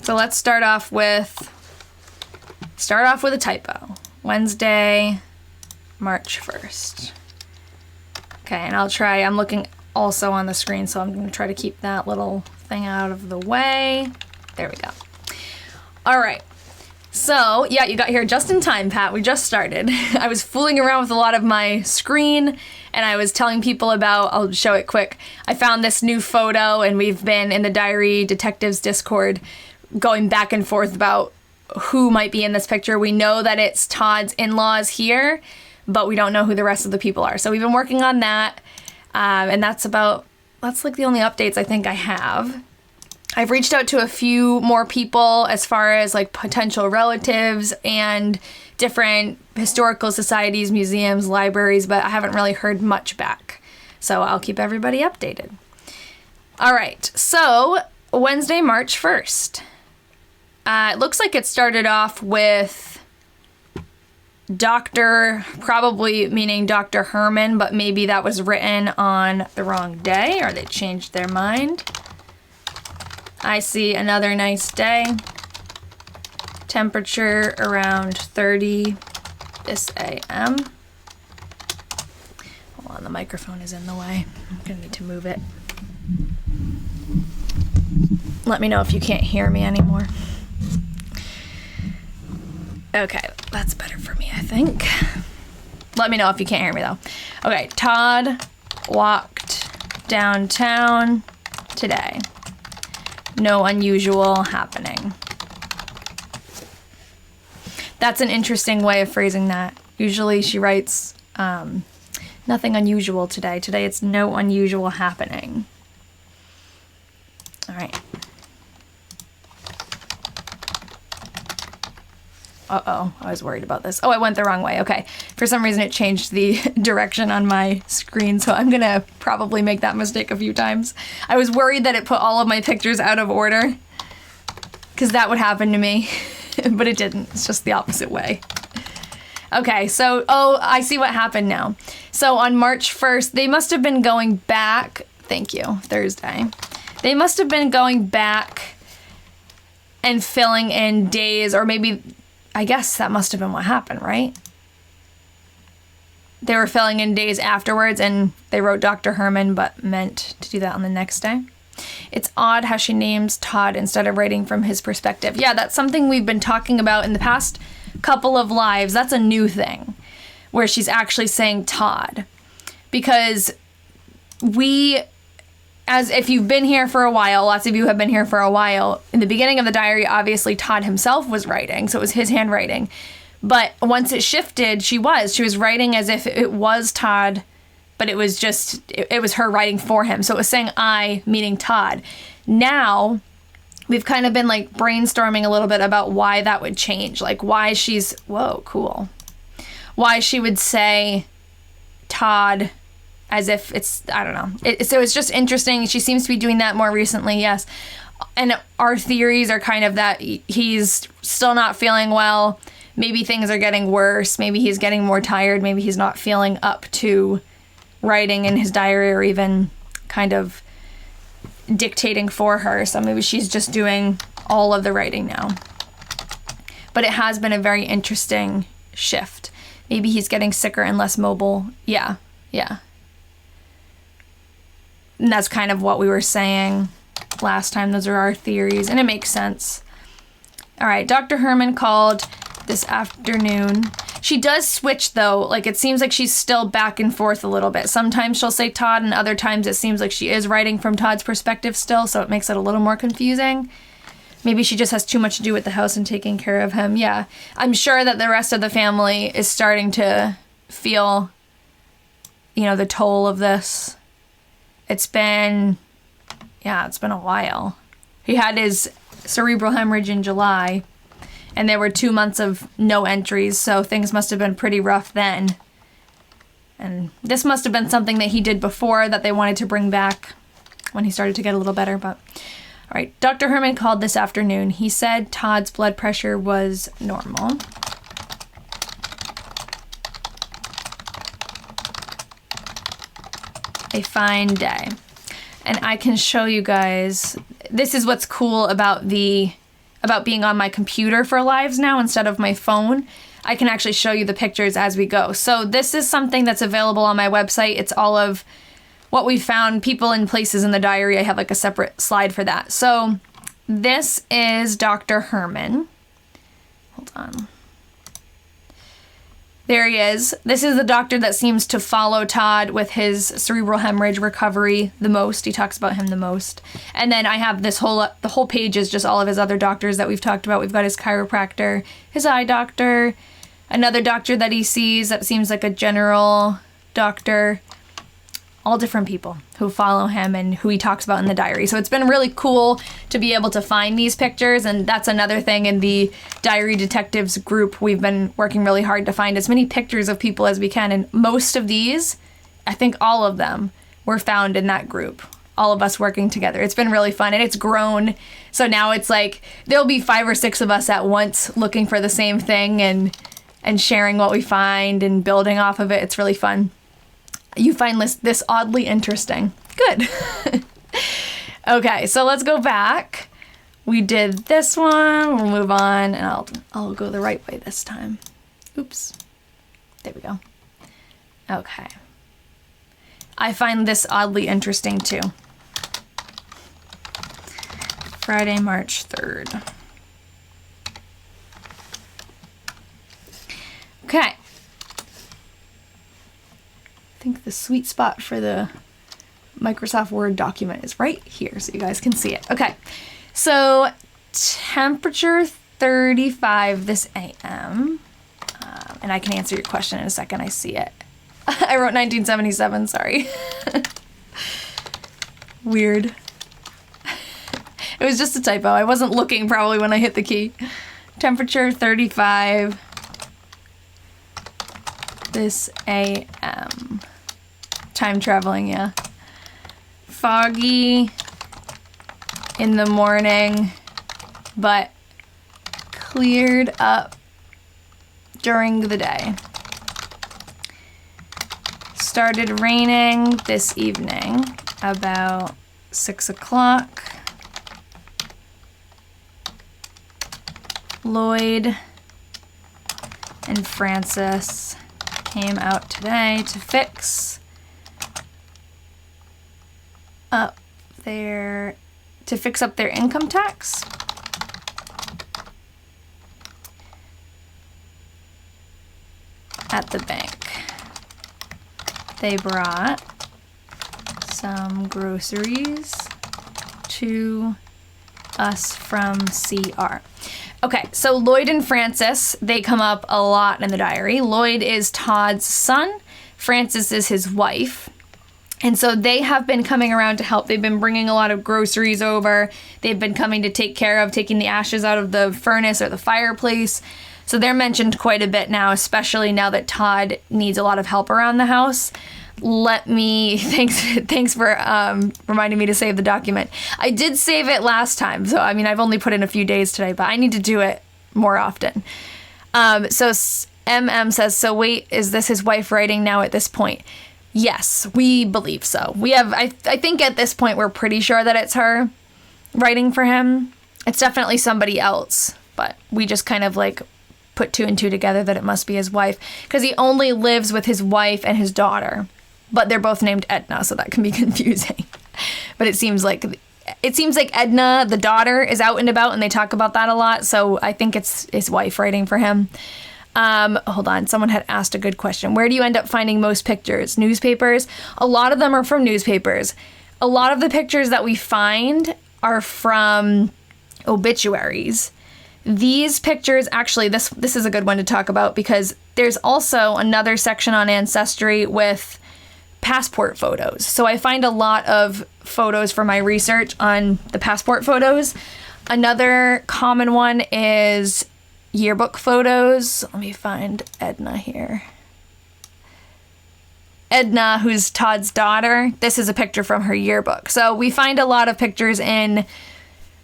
So let's start off with a typo. Wednesday, March 1st. Okay, and I'm looking also on the screen, so I'm going to try to keep that little thing out of the way. There we go. All right. So, yeah, you got here just in time, Pat. We just started. I was fooling around with a lot of my screen, and I was telling people about, I'll show it quick. I found this new photo, and we've been in the Diary Detectives Discord going back and forth about who might be in this picture. We know that it's Todd's in-laws here, but we don't know who the rest of the people are. So we've been working on that, and that's like the only updates I think I have. I've reached out to a few more people as far as like potential relatives and different historical societies, museums, libraries, but I haven't really heard much back. So I'll keep everybody updated. All right, so Wednesday, March 1st. It looks like it started off with Dr., probably meaning Dr. Herman, but maybe that was written on the wrong day or they changed their mind. I see another nice day. Temperature around 30 this a.m. Hold on, the microphone is in the way. I'm gonna need to move it. Let me know if you can't hear me anymore. Okay, that's better for me, I think. Let me know if you can't hear me though. Okay, Todd walked downtown today. No unusual happening. That's an interesting way of phrasing that. Usually she writes, nothing unusual today. Today it's no unusual happening. All right. Uh-oh, I was worried about this. Oh, I went the wrong way. Okay. For some reason it changed the direction on my screen, so I'm gonna probably make that mistake a few times. I was worried that it put all of my pictures out of order, because that would happen to me, but it didn't. It's just the opposite way. Okay, so, oh, I see what happened now. So on March 1st, they must have been going back, thank you, Thursday. They must have been going back and filling in days, or maybe, I guess that must have been what happened, right? They were filling in days afterwards and they wrote Dr. Herman but meant to do that on the next day. It's odd how she names Todd instead of writing from his perspective. Yeah, that's something we've been talking about in the past couple of lives. That's a new thing where she's actually saying Todd. Because as if you've been here for a while, lots of you have been here for a while, in the beginning of the diary, obviously Todd himself was writing, so it was his handwriting. But once it shifted, she was writing as if it was Todd, but it was just, it was her writing for him. So it was saying I, meaning Todd. Now, we've kind of been like brainstorming a little bit about why that would change. Like why she's, whoa, cool. Why she would say Todd as if it's, I don't know. So it's just interesting. She seems to be doing that more recently, yes. And our theories are kind of that he's still not feeling well. Maybe things are getting worse. Maybe he's getting more tired. Maybe he's not feeling up to writing in his diary or even kind of dictating for her. So maybe she's just doing all of the writing now. But it has been a very interesting shift. Maybe he's getting sicker and less mobile. Yeah. And that's kind of what we were saying last time. Those are our theories, and it makes sense. All right, Dr. Herman called this afternoon. She does switch, though. Like, it seems like she's still back and forth a little bit. Sometimes she'll say Todd, and other times it seems like she is writing from Todd's perspective still, so it makes it a little more confusing. Maybe she just has too much to do with the house and taking care of him. Yeah, I'm sure that the rest of the family is starting to feel, the toll of this. It's been a while. He had his cerebral hemorrhage in July, and there were 2 months of no entries, so things must have been pretty rough then. And this must have been something that he did before that they wanted to bring back when he started to get a little better. But all right, Dr. Herman called this afternoon. He said Todd's blood pressure was normal. A fine day. And I can show you guys, this is what's cool about the about being on my computer for lives now instead of my phone. I can actually show you the pictures as we go. So this is something that's available on my website. It's all of what we found, people and places in the diary. I have like a separate slide for that. So this is Dr. Herman. Hold on. There he is. This is the doctor that seems to follow Todd with his cerebral hemorrhage recovery the most. He talks about him the most. And then I have the whole page is just all of his other doctors that we've talked about. We've got his chiropractor, his eye doctor, another doctor that he sees that seems like a general doctor. All different people who follow him and who he talks about in the diary. So it's been really cool to be able to find these pictures, and that's another thing in the Diary Detectives group. We've been working really hard to find as many pictures of people as we can, and most of these, I think all of them, were found in that group. All of us working together. It's been really fun, and it's grown. So now it's like there'll be 5 or 6 of us at once looking for the same thing and sharing what we find and building off of it. It's really fun. You find this oddly interesting. Good. Okay, so let's go back. We did this one. We'll move on, and I'll go the right way this time. Oops. There we go. Okay. I find this oddly interesting too. Friday, March 3rd. Okay. I think the sweet spot for the Microsoft Word document is right here so you guys can see it. Okay, so temperature 35 this AM. And I can answer your question in a second. I see it. I wrote 1977, sorry. Weird. It was just a typo. I wasn't looking probably when I hit the key. Temperature 35 this AM. Time traveling, yeah. Foggy in the morning, but cleared up during the day. Started raining this evening about 6 o'clock. Lloyd and Francis came out today to fix up their income tax. At the bank. They brought some groceries to us from CR. Okay, so Lloyd and Francis, they come up a lot in the diary. Lloyd is Todd's son. Francis is his wife. And so they have been coming around to help. They've been bringing a lot of groceries over. They've been coming to take care of taking the ashes out of the furnace or the fireplace. So they're mentioned quite a bit now, especially now that Todd needs a lot of help around the house. Thanks for reminding me to save the document. I did save it last time, so I mean, I've only put in a few days today, but I need to do it more often. So MM says, so wait, is this his wife writing now at this point? Yes, we believe so. We have, I think at this point, we're pretty sure that it's her writing for him. It's definitely somebody else, but we just kind of like put 2 and 2 together that it must be his wife, because he only lives with his wife and his daughter, but they're both named Edna, so that can be confusing. But it seems like Edna, the daughter, is out and about, and they talk about that a lot, so I think it's his wife writing for him. Hold on, someone had asked a good question. Where do you end up finding most pictures? Newspapers? A lot of them are from newspapers. A lot of the pictures that we find are from obituaries. These pictures, actually, this is a good one to talk about, because there's also another section on Ancestry with passport photos. So I find a lot of photos for my research on the passport photos. Another common one is yearbook photos. Let me find Edna here. Edna, who's Todd's daughter, this is a picture from her yearbook. So we find a lot of pictures in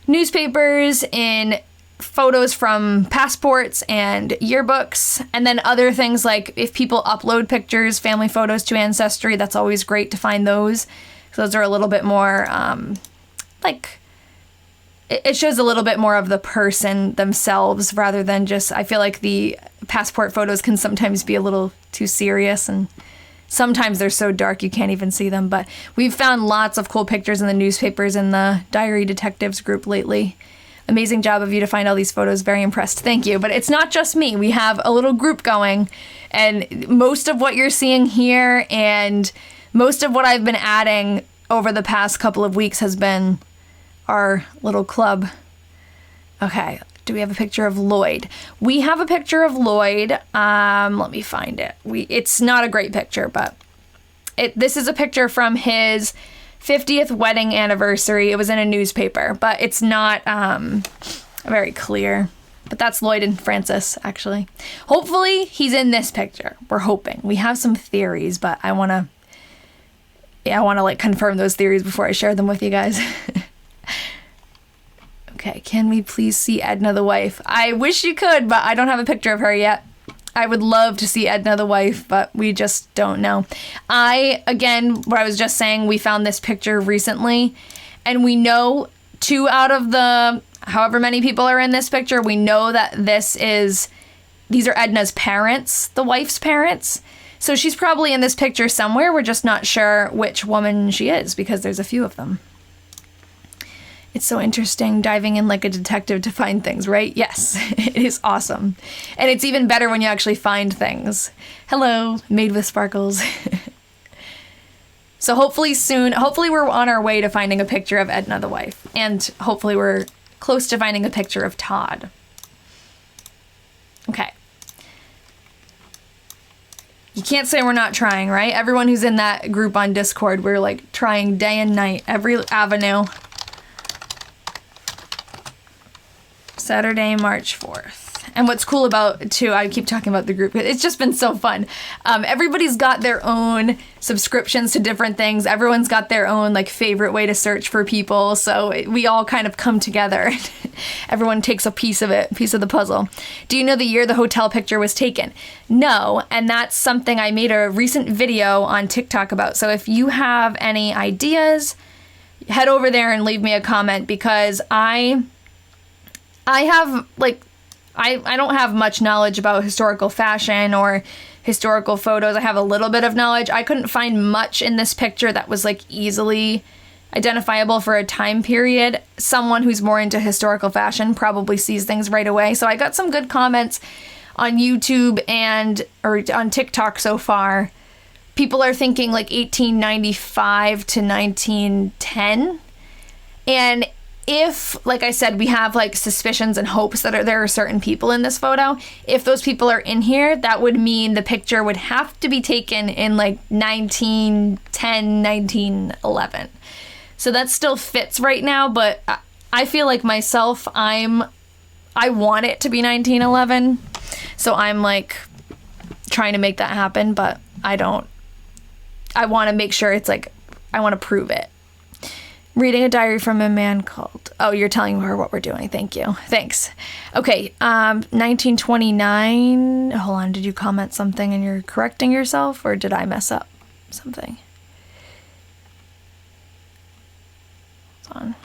newspapers, in photos from passports and yearbooks, and then other things like if people upload pictures, family photos to Ancestry, that's always great to find those. Those are a little bit more it shows a little bit more of the person themselves rather than just, I feel like the passport photos can sometimes be a little too serious, and sometimes they're so dark you can't even see them. But we've found lots of cool pictures in the newspapers in the Diary Detectives group lately. Amazing job of you to find all these photos. Very impressed. Thank you. But it's not just me. We have a little group going, and most of what you're seeing here and most of what I've been adding over the past couple of weeks has been our little club. Okay. Do we have a picture of Lloyd? We have a picture of Lloyd. Let me find it. It's not a great picture, but this is a picture from his 50th wedding anniversary. It was in a newspaper, but it's not very clear. But that's Lloyd and Francis, actually. Hopefully, he's in this picture. We're hoping. We have some theories, but I want to like confirm those theories before I share them with you guys. Okay, can we please see Edna the wife? I wish you could, but I don't have a picture of her yet. I would love to see Edna the wife, but we just don't know. Again, what I was just saying, we found this picture recently, and we know 2 out of the however many people are in this picture, we know that these are Edna's parents, the wife's parents. So she's probably in this picture somewhere. We're just not sure which woman she is because there's a few of them. It's so interesting diving in like a detective to find things, right? Yes, it is awesome. And it's even better when you actually find things. Hello, made with sparkles. So hopefully we're on our way to finding a picture of Edna the wife. And hopefully we're close to finding a picture of Todd. Okay. You can't say we're not trying, right? Everyone who's in that group on Discord, we're like trying day and night, every avenue. Saturday, March 4th. And what's cool about, too, I keep talking about the group, it's just been so fun. Everybody's got their own subscriptions to different things. Everyone's got their own, like, favorite way to search for people. So we all kind of come together. Everyone takes a piece of the puzzle. Do you know the year the hotel picture was taken? No, and that's something I made a recent video on TikTok about. So if you have any ideas, head over there and leave me a comment, because I have, like, I don't have much knowledge about historical fashion or historical photos. I have a little bit of knowledge. I couldn't find much in this picture that was, like, easily identifiable for a time period. Someone who's more into historical fashion probably sees things right away. So I got some good comments on YouTube or on TikTok so far. People are thinking, like, 1895 to 1910. And if, like I said, we have like suspicions and hopes that there are certain people in this photo, if those people are in here, that would mean the picture would have to be taken in like 1910, 1911. So that still fits right now, but I feel like myself, I want it to be 1911. So I'm like trying to make that happen, but I want to make sure it's like, I want to prove it. Reading a diary from a man called... Oh, you're telling her what we're doing. Thank you. Thanks. Okay, 1929... Hold on, did you comment something and you're correcting yourself? Or did I mess up something? Hold on.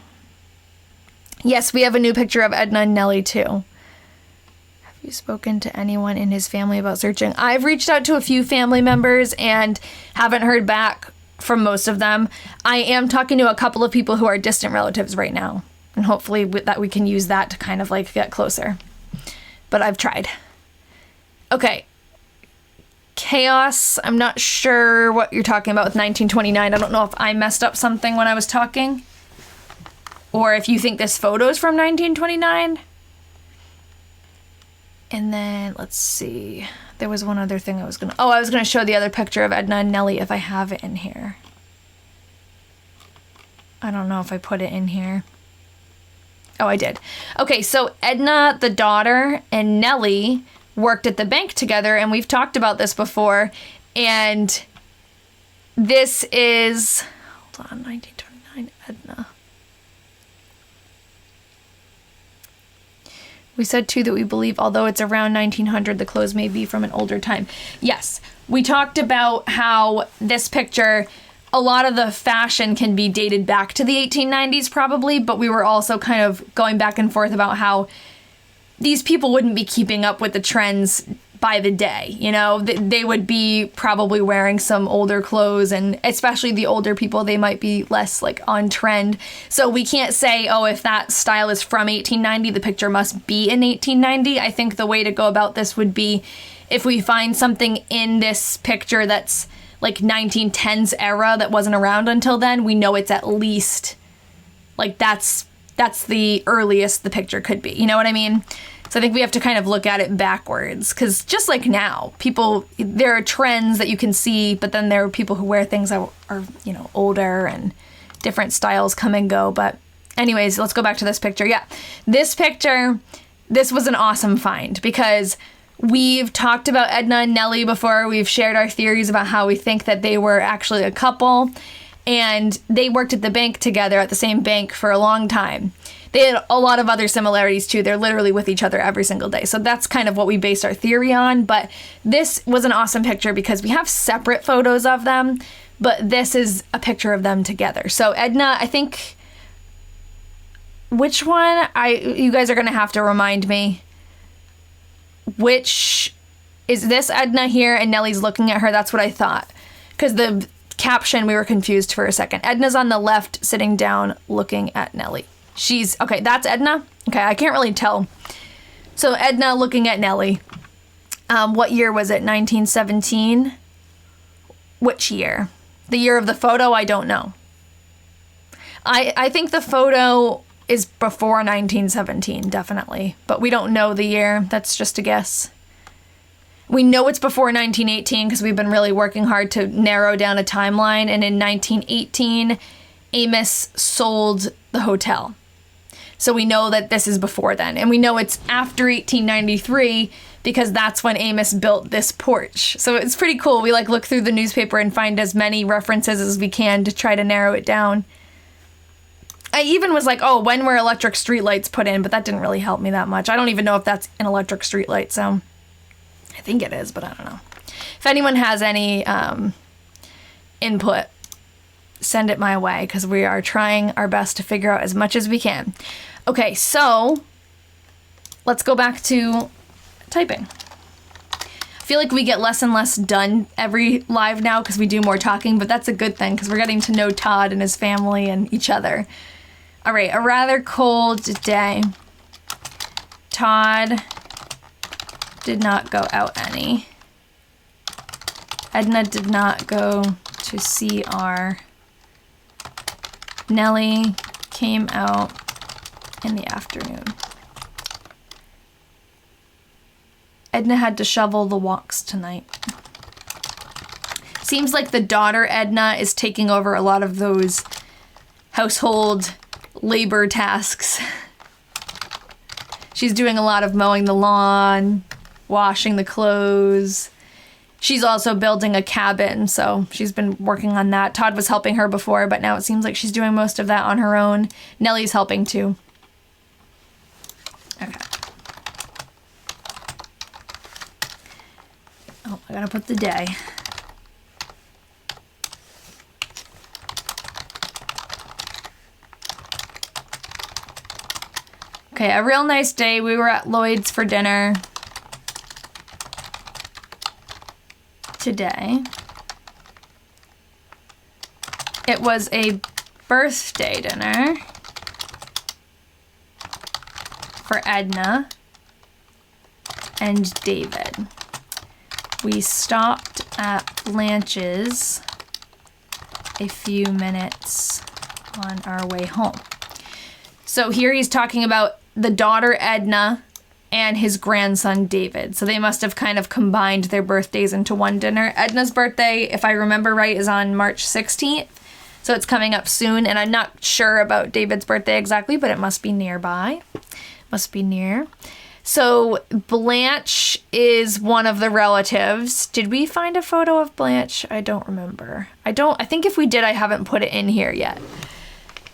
Yes, we have a new picture of Edna and Nellie, too. Have you spoken to anyone in his family about searching? I've reached out to a few family members and haven't heard back from most of them. I am talking to a couple of people who are distant relatives right now, and hopefully that we can use that to kind of like get closer. But I've tried. Okay. Chaos. I'm not sure what you're talking about with 1929. I don't know if I messed up something when I was talking, or if you think this photo is from 1929. And then, let's see. There was one other thing I was going to show the other picture of Edna and Nellie if I have it in here. I don't know if I put it in here. Oh, I did. Okay, so Edna, the daughter, and Nellie worked at the bank together, and we've talked about this before. And this is, hold on, 1929, Edna. We said, too, that we believe, although it's around 1900, the clothes may be from an older time. Yes, we talked about how this picture, a lot of the fashion can be dated back to the 1890s probably, but we were also kind of going back and forth about how these people wouldn't be keeping up with the trends by the day, you know? They would be probably wearing some older clothes, and especially the older people, they might be less like on trend. So we can't say, oh, if that style is from 1890, the picture must be in 1890. I think the way to go about this would be if we find something in this picture that's like 1910s era that wasn't around until then, we know it's at least like that's the earliest the picture could be. You know what I mean? So I think we have to kind of look at it backwards, because just like now, there are trends that you can see, but then there are people who wear things that are, you know, older, and different styles come and go. But anyways, let's go back to this picture. Yeah, this picture, this was an awesome find, because we've talked about Edna and Nellie before. We've shared our theories about how we think that they were actually a couple, and they worked at the bank together, at the same bank, for a long time. They had a lot of other similarities too. They're literally with each other every single day. So that's kind of what we based our theory on. But this was an awesome picture because we have separate photos of them, but this is a picture of them together. So Edna, I think, which one? You guys are going to have to remind me. Which, is this Edna here and Nellie's looking at her? That's what I thought. Because the caption, we were confused for a second. Edna's on the left, sitting down, looking at Nellie. Okay, that's Edna? Okay, I can't really tell. So Edna looking at Nellie. What year was it? 1917? Which year? The year of the photo? I don't know. I think the photo is before 1917, definitely. But we don't know the year. That's just a guess. We know it's before 1918 because we've been really working hard to narrow down a timeline. And in 1918, Amos sold the hotel. So we know that this is before then. And we know it's after 1893 because that's when Amos built this porch. So it's pretty cool. We look through the newspaper and find as many references as we can to try to narrow it down. I even was like, oh, when were electric streetlights put in? But that didn't really help me that much. I don't even know if that's an electric streetlight, so I think it is, but I don't know. If anyone has any input, send it my way, because we are trying our best to figure out as much as we can. Okay, so let's go back to typing. I feel like we get less and less done every live now because we do more talking, but that's a good thing because we're getting to know Todd and his family and each other. All right, a rather cold day. Todd did not go out any. Edna did not go to CR. Nellie came out in the afternoon. Edna had to shovel the walks tonight. Seems like the daughter, Edna, is taking over a lot of those household labor tasks. She's doing a lot of mowing the lawn, washing the clothes. She's also building a cabin, so she's been working on that. Todd was helping her before, but now it seems like she's doing most of that on her own. Nellie's helping too. Okay. Oh, I gotta put the day. Okay, a real nice day. We were at Lloyd's for dinner today. It was a birthday dinner for Edna and David. We stopped at Blanche's a few minutes on our way home. So here he's talking about the daughter Edna and his grandson David. So they must have kind of combined their birthdays into one dinner. Edna's birthday, if I remember right, is on March 16th. So it's coming up soon. And I'm not sure about David's birthday exactly, but it must be nearby. Must be near. So Blanche is one of the relatives. Did we find a photo of Blanche? I don't remember. I think if we did, I haven't put it in here yet.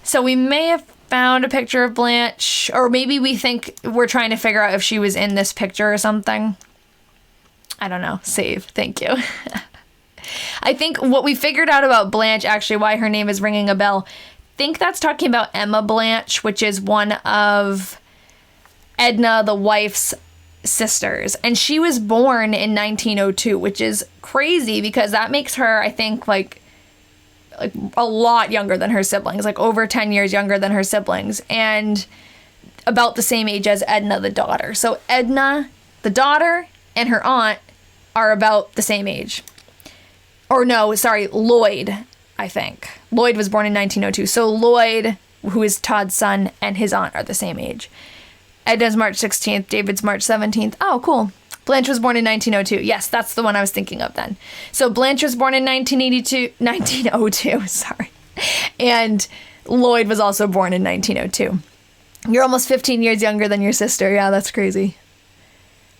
So we may have found a picture of Blanche, or maybe we think we're trying to figure out if she was in this picture or something. I don't know. Save. Thank you. I think what we figured out about Blanche, actually, why her name is ringing a bell, I think that's talking about Emma Blanche, which is one of Edna, the wife's sisters. And she was born in 1902, which is crazy because that makes her, I think, like a lot younger than her siblings, like over 10 years younger than her siblings, and about the same age as Edna, the daughter. So Edna, the daughter, and her aunt are about the same age. Or no, sorry, Lloyd, I think. Lloyd was born in 1902. So Lloyd, who is Todd's son, and his aunt are the same age. Edna's March 16th, David's March 17th. Oh, cool. Blanche was born in 1902. Yes, that's the one I was thinking of then. So Blanche was born in 1902, sorry. And Lloyd was also born in 1902. You're almost 15 years younger than your sister. Yeah, that's crazy.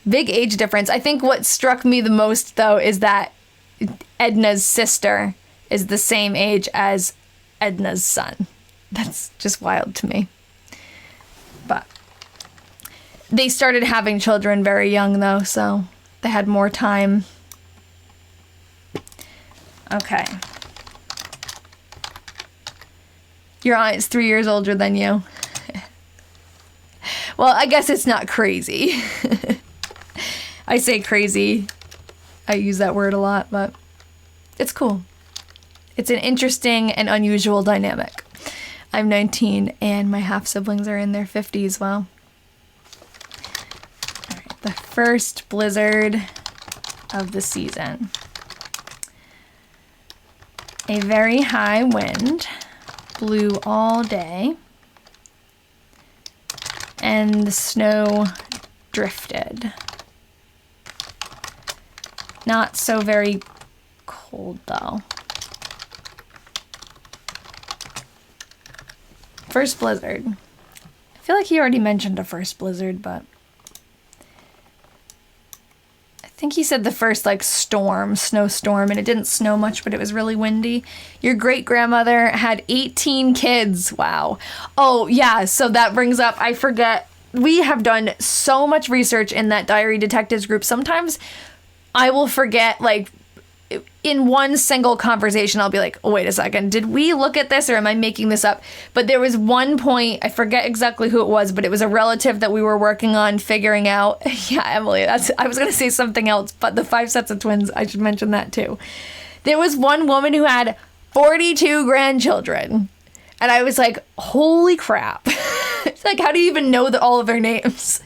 Big age difference. I think what struck me the most, though, is that Edna's sister is the same age as Edna's son. That's just wild to me. But they started having children very young, though, so they had more time. Okay. Your aunt is 3 years older than you. Well, I guess it's not crazy. I say crazy. I use that word a lot, but it's cool. It's an interesting and unusual dynamic. I'm 19 and my half-siblings are in their 50s. Wow. All right, the first blizzard of the season. A very high wind blew all day and the snow drifted. Not so very cold, though. First blizzard. I feel like he already mentioned a first blizzard, but I think he said the first, like, snowstorm, and it didn't snow much, but it was really windy. Your great-grandmother had 18 kids. Wow. Oh, yeah, so that brings up, I forget, we have done so much research in that Diary Detectives group. Sometimes I will forget, like, in one single conversation, I'll be like, oh, wait a second, did we look at this or am I making this up? But there was one point, I forget exactly who it was, but it was a relative that we were working on figuring out. Yeah, Emily, I was going to say something else, but the 5 sets of twins, I should mention that too. There was one woman who had 42 grandchildren. And I was like, holy crap. Like, how do you even know all of their names?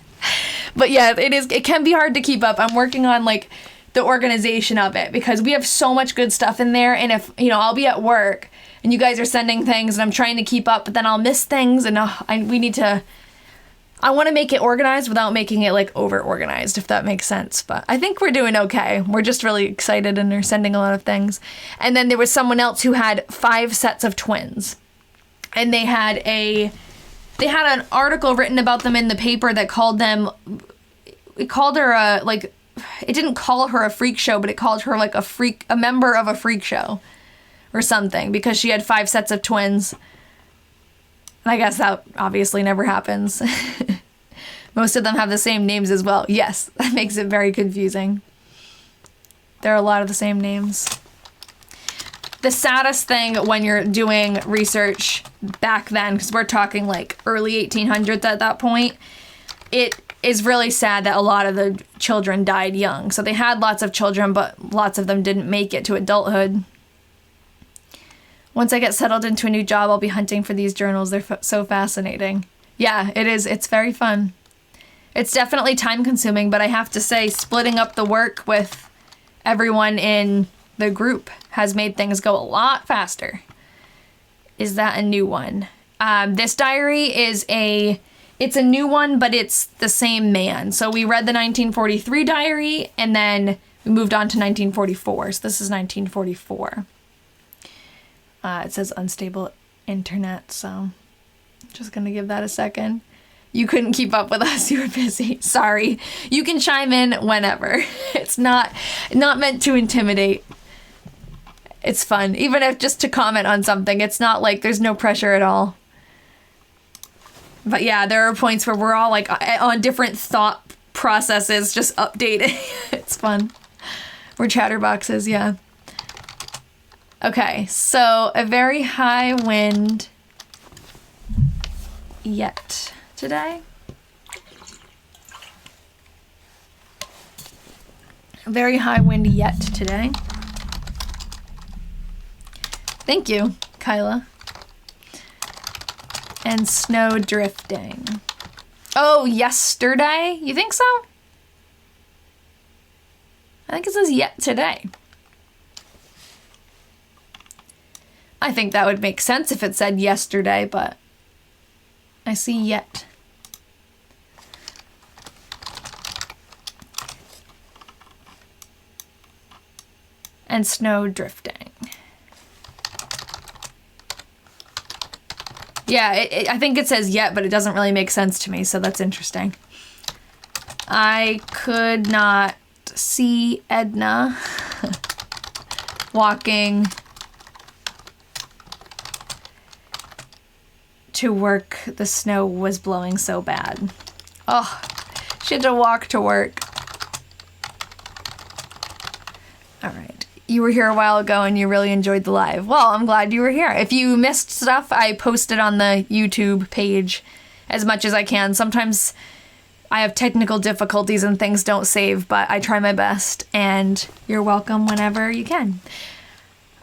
But yeah, it can be hard to keep up. I'm working on, like, the organization of it because we have so much good stuff in there. And if, you know, I'll be at work and you guys are sending things and I'm trying to keep up, but then I'll miss things and I want to make it organized without making it, like, over organized, if that makes sense. But I think we're doing okay. We're just really excited and they're sending a lot of things. And then there was someone else who had 5 sets of twins and they had an article written about them in the paper that called her it didn't call her a freak show, but it called her, like, a member of a freak show or something because she had 5 sets of twins. And I guess that obviously never happens. Most of them have the same names as well. Yes, that makes it very confusing. There are a lot of the same names. The saddest thing when you're doing research back then, because we're talking like early 1800s at that point, it is really sad that a lot of the children died young. So they had lots of children, but lots of them didn't make it to adulthood. Once I get settled into a new job, I'll be hunting for these journals. They're so fascinating. Yeah, it is. It's very fun. It's definitely time consuming, but I have to say, splitting up the work with everyone in the group has made things go a lot faster. Is that a new one? This diary it's a new one, but it's the same man. So we read the 1943 diary, and then we moved on to 1944. So this is 1944. It says unstable internet, so I'm just gonna give that a second. You couldn't keep up with us, you were busy. Sorry. You can chime in whenever. It's not meant to intimidate. It's fun. Even if just to comment on something, it's not like there's no pressure at all. But yeah, there are points where we're all like on different thought processes, just updating. It's fun. We're chatterboxes, yeah. Okay, so a very high wind yet today. Very high wind yet today. Thank you, Kyla. And snow drifting. Oh, yesterday? You think so? I think it says yet today. I think that would make sense if it said yesterday, but I see yet. And snow drifting. Yeah, I think it says yet, but it doesn't really make sense to me, so that's interesting. I could not see Edna walking to work. The snow was blowing so bad. Oh, she had to walk to work. All right. You were here a while ago and you really enjoyed the live. Well, I'm glad you were here. If you missed stuff, I post it on the YouTube page as much as I can. Sometimes I have technical difficulties and things don't save, but I try my best, and you're welcome whenever you can.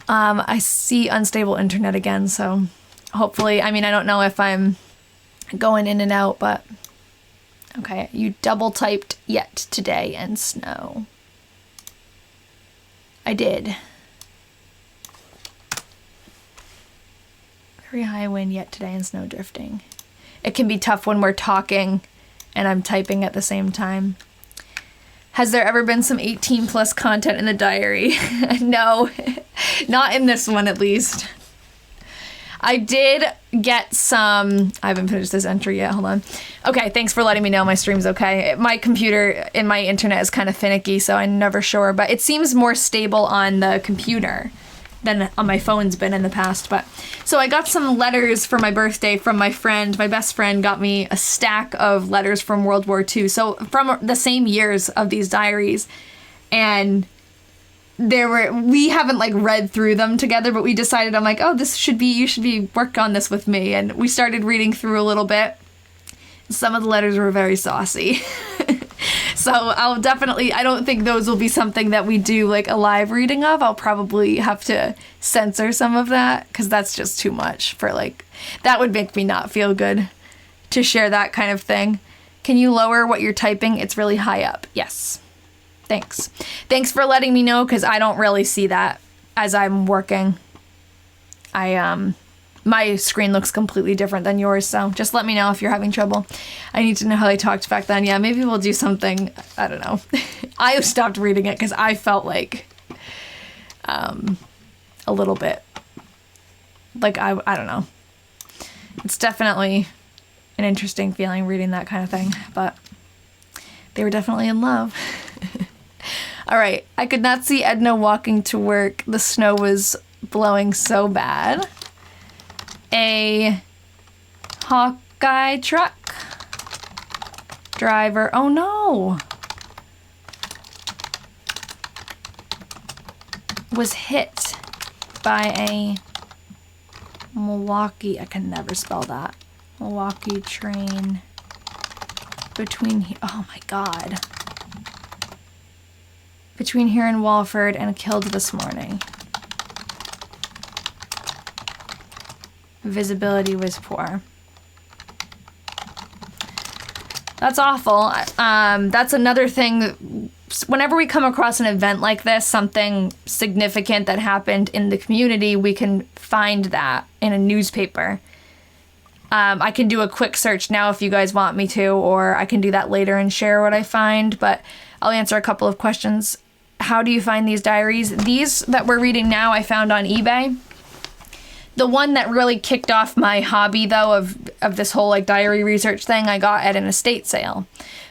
I see unstable internet again, so hopefully, I mean, I don't know if I'm going in and out, but okay, you double typed yet today and snow. I did. Very high wind yet today and snow drifting. It can be tough when we're talking and I'm typing at the same time. Has there ever been some 18 plus content in the diary? No, not in this one at least. I did get some, I haven't finished this entry yet, hold on. Okay, thanks for letting me know my stream's okay. My computer and my internet is kind of finicky, so I'm never sure, but it seems more stable on the computer than on my phone's been in the past. But so I got some letters for my birthday from my friend. My best friend got me a stack of letters from World War II. So from the same years of these diaries, and we haven't like read through them together, but we decided, I'm like, oh, you should be work on this with me. And we started reading through a little bit. Some of the letters were very saucy. So I'll definitely, I don't think those will be something that we do like a live reading of. I'll probably have to censor some of that because that's just too much for like, that would make me not feel good to share that kind of thing. Can you lower what you're typing? It's really high up. Yes. Thanks. Thanks for letting me know because I don't really see that as I'm working. My screen looks completely different than yours, so just let me know if you're having trouble. I need to know how they talked back then. Yeah, maybe we'll do something, I don't know. I stopped reading it because I felt like a little bit, like I don't know. It's definitely an interesting feeling reading that kind of thing, but they were definitely in love. All right, I could not see Edna walking to work. The snow was blowing so bad. A Hawkeye truck driver. Oh no! Was hit by a Milwaukee. I can never spell that. Milwaukee train between. Oh my god. Between here and Walford and killed this morning. Visibility was poor. That's awful. That's another thing. Whenever we come across an event like this, something significant that happened in the community, we can find that in a newspaper. I can do a quick search now if you guys want me to, or I can do that later and share what I find, but I'll answer a couple of questions. How do you find these diaries? These that we're reading now, I found on eBay. The one that really kicked off my hobby, though, of this whole like diary research thing, I got at an estate sale.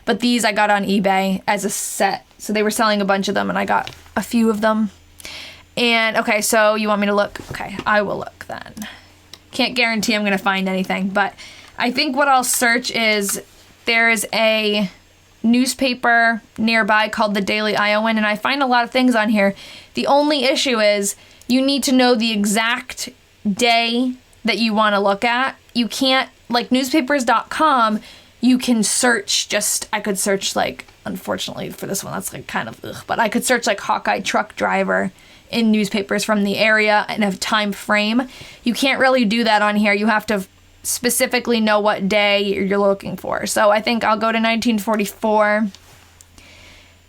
But these I got on eBay as a set. So they were selling a bunch of them, and I got a few of them. And, okay, so you want me to look? Okay, I will look then. Can't guarantee I'm going to find anything, but I think what I'll search is there's a newspaper nearby called the Daily Iowan, and I find a lot of things on here. The only issue is you need to know the exact day that you want to look at. You can't, like newspapers.com, you can search I could search like, unfortunately for this one, that's like kind of ugh, but I could search like Hawkeye truck driver in newspapers from the area and a time frame. You can't really do that on here. You have to specifically know what day you're looking for. So I think I'll go to 1944.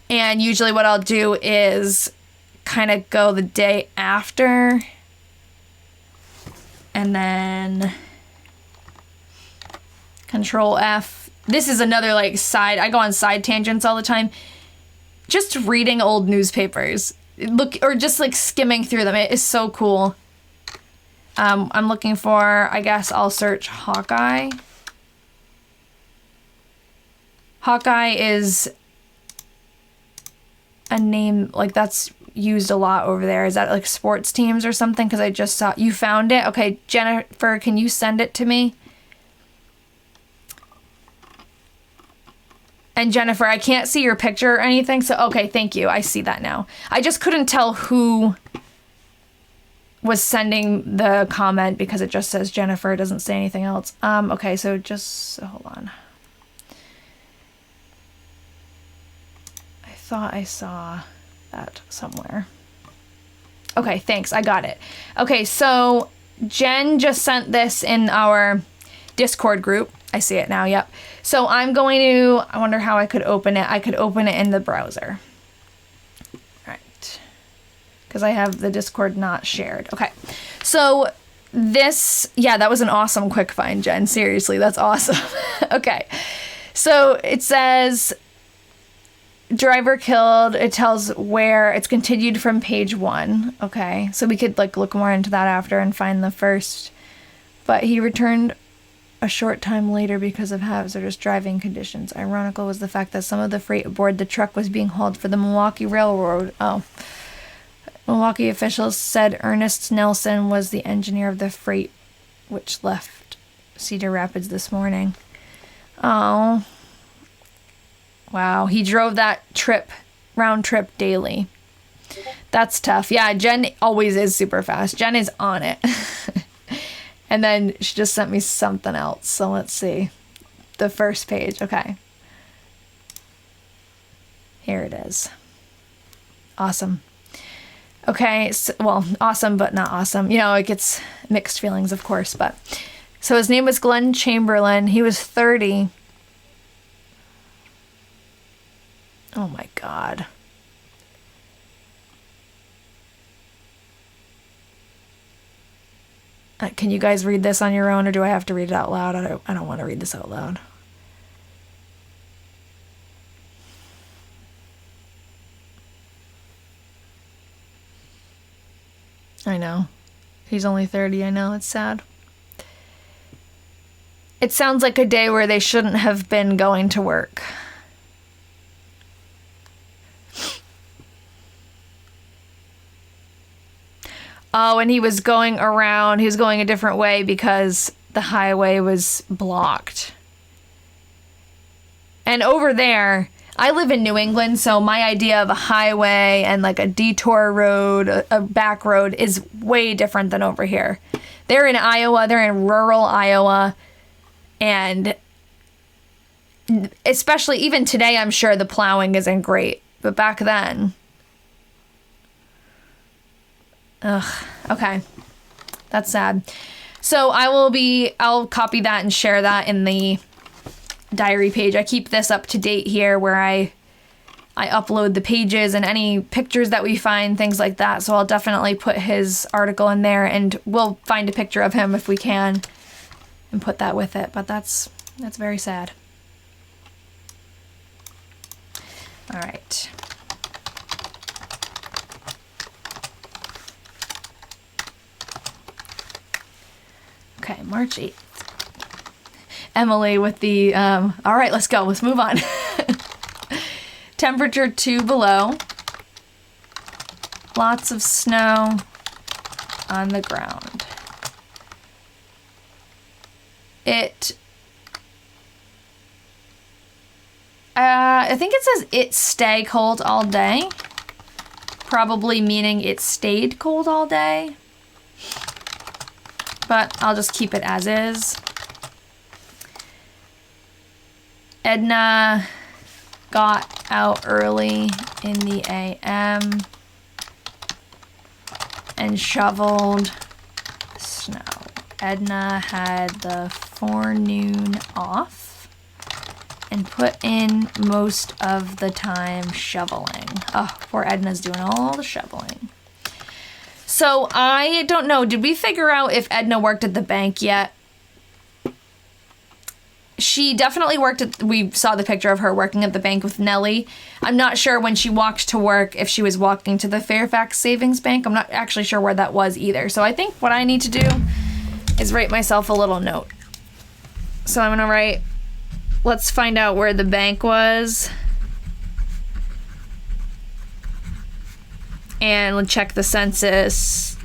And usually what I'll do is kind of go the day after. And then Control F. This is another like side, I go on side tangents all the time. Just reading old newspapers. Or just like skimming through them. It is so cool. I'm looking for, I guess I'll search Hawkeye. Hawkeye is a name, like that's used a lot over there. Is that like sports teams or something? Because I just saw, you found it? Okay, Jennifer, can you send it to me? And Jennifer, I can't see your picture or anything, so okay, thank you. I see that now. I just couldn't tell who was sending the comment because it just says Jennifer, it doesn't say anything else. Okay, so just hold on. I thought I saw that somewhere. Okay, thanks, I got it. Okay, so Jen just sent this in our Discord group. I see it now, yep. So I'm going to, I wonder how I could open it. I could open it in the browser. Right. Because I have the Discord not shared. Okay. So this, yeah, that was an awesome quick find, Jen. Seriously, that's awesome. Okay. So it says driver killed. It tells where. It's continued from page 1. Okay. So we could like look more into that after and find the first. But he returned a short time later because of hazardous driving conditions. Ironical was the fact that some of the freight aboard the truck was being hauled for the Milwaukee Railroad. Oh. Milwaukee officials said Ernest Nelson was the engineer of the freight which left Cedar Rapids this morning. Oh. Wow. He drove that round trip daily. That's tough. Yeah, Jen always is super fast. Jen is on it. And then she just sent me something else. So let's see. The first page. Okay. Here it is. Awesome. Okay. So, well, awesome, but not awesome. You know, it gets mixed feelings, of course. But so his name was Glenn Chamberlain. He was 30. Oh, my God. Can you guys read this on your own, or do I have to read it out loud? I don't want to read this out loud. I know. He's only 30. I know. It's sad. It sounds like a day where they shouldn't have been going to work. Oh, and he was going around, he was going a different way because the highway was blocked. And over there, I live in New England, so my idea of a highway and like a detour road, a back road, is way different than over here. They're in Iowa, they're in rural Iowa, and especially even today, I'm sure the plowing isn't great, but back then... Ugh, okay. That's sad. So I'll copy that and share that in the diary page. I keep this up to date here where I upload the pages and any pictures that we find, things like that. So I'll definitely put his article in there, and we'll find a picture of him if we can and put that with it. But that's very sad. All right. Okay, March 8th. Emily with the, all right, let's go. Let's move on. Temperature 2 below. Lots of snow on the ground. I think it says it stay cold all day. probably meaning it stayed cold all day. But I'll just keep it as is. Edna got out early in the AM and shoveled snow. Edna had the forenoon off and put in most of the time shoveling. Oh, poor Edna's doing all the shoveling. So I don't know, did we figure out if Edna worked at the bank yet? She definitely worked at, we saw the picture of her working at the bank with Nellie. I'm not sure when she walked to work if she was walking to the Fairfax Savings Bank. I'm not actually sure where that was either. So I think what I need to do is write myself a little note. So I'm gonna write, let's find out where the bank was. And we'll check the census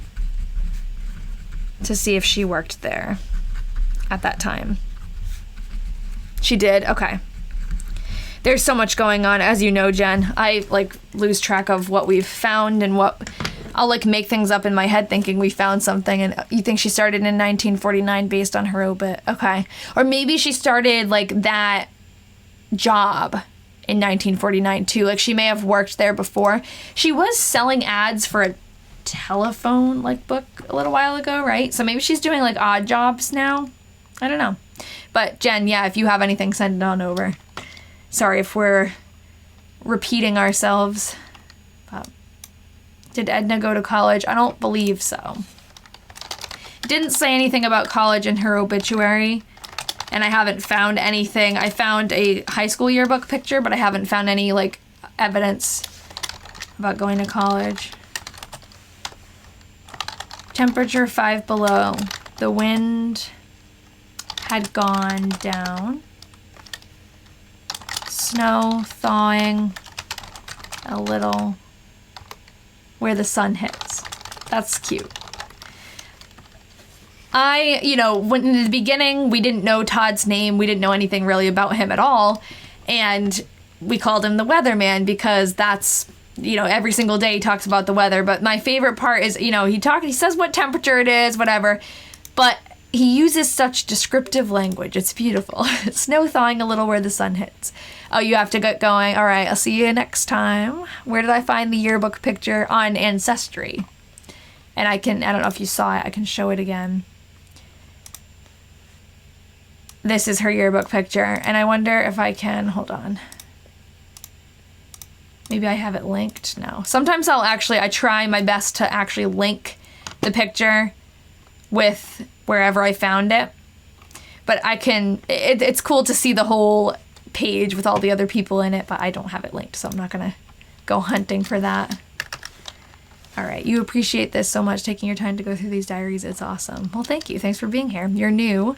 to see if she worked there at that time. She did, okay. There's so much going on, as you know, Jen. I like lose track of what we've found and what I'll like make things up in my head thinking we found something, and you think she started in 1949 based on her obit. Okay. Or maybe she started like that job in 1949 too. Like she may have worked there before. She was selling ads for a telephone like book a little while ago, right? So maybe she's doing like odd jobs now. I don't know. But Jen, yeah, if you have anything, send it on over. Sorry if we're repeating ourselves. But did Edna go to college? I don't believe so. It didn't say anything about college in her obituary, and I haven't found anything. I found a high school yearbook picture, but I haven't found any like evidence about going to college. Temperature 5 below. The wind had gone down. Snow thawing a little where the sun hits. That's cute. When in the beginning, we didn't know Todd's name. We didn't know anything really about him at all. And we called him the Weatherman because that's, every single day he talks about the weather. But my favorite part is, he says what temperature it is, whatever. But he uses such descriptive language. It's beautiful. Snow thawing a little where the sun hits. Oh, you have to get going. All right, I'll see you next time. Where did I find the yearbook picture? On Ancestry. And I don't know if you saw it. I can show it again. This is her yearbook picture. And I wonder if I can, hold on. Maybe I have it linked. No. Sometimes I try my best to actually link the picture with wherever I found it. But it's cool to see the whole page with all the other people in it, but I don't have it linked, so I'm not gonna go hunting for that. All right, you appreciate this so much, taking your time to go through these diaries. It's awesome. Well, thank you. Thanks for being here. You're new.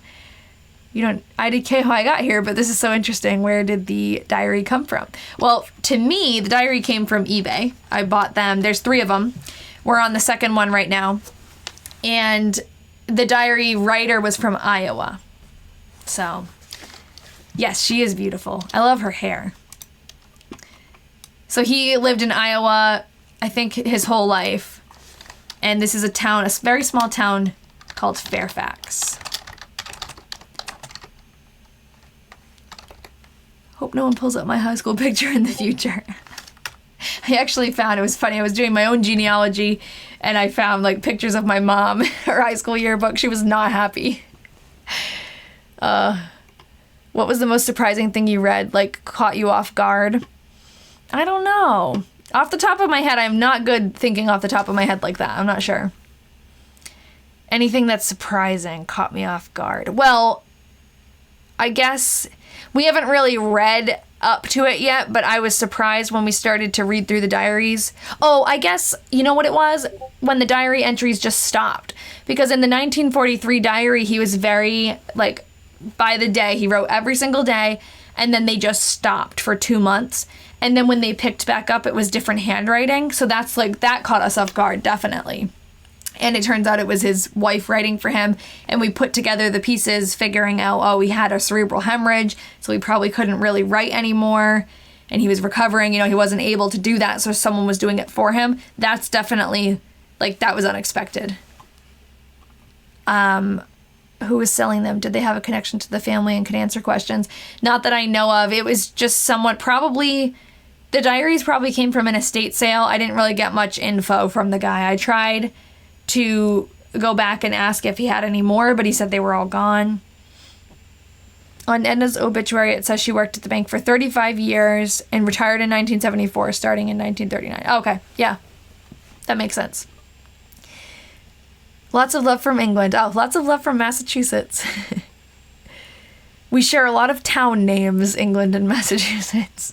I did care how I got here, but this is so interesting. Where did the diary come from? Well, to me, the diary came from eBay. I bought them. There's 3 of them. We're on the second one right now. And the diary writer was from Iowa. So, yes, she is beautiful. I love her hair. So he lived in Iowa, I think, his whole life. And this is a very small town called Fairfax. Hope no one pulls up my high school picture in the future. I actually found, it was funny, I was doing my own genealogy and I found like pictures of my mom, her high school yearbook. She was not happy. What was the most surprising thing you read, like caught you off guard? I don't know. Off the top of my head, I'm not good thinking off the top of my head like that. I'm not sure. Anything that's surprising caught me off guard. Well, I guess we haven't really read up to it yet, but I was surprised when we started to read through the diaries. Oh, I guess, you know what it was? When the diary entries just stopped. Because in the 1943 diary, he was very, like, by the day, he wrote every single day, and then they just stopped for 2 months. And then when they picked back up, it was different handwriting. So that's like, that caught us off guard, definitely. And it turns out it was his wife writing for him. And we put together the pieces, figuring out, oh, he had a cerebral hemorrhage, so he probably couldn't really write anymore. and he was recovering, you know, he wasn't able to do that, so someone was doing it for him. That's definitely, like, that was unexpected. Who was selling them? Did they have a connection to the family and could answer questions? Not that I know of. It was just somewhat, probably, the diaries probably came from an estate sale. I didn't really get much info from the guy. I tried to go back and ask if he had any more, but he said they were all gone. On Edna's obituary, it says she worked at the bank for 35 years and retired in 1974, starting in 1939. Okay, yeah, that makes sense. Lots of love from England. Oh, lots of love from Massachusetts. We share a lot of town names, England and Massachusetts.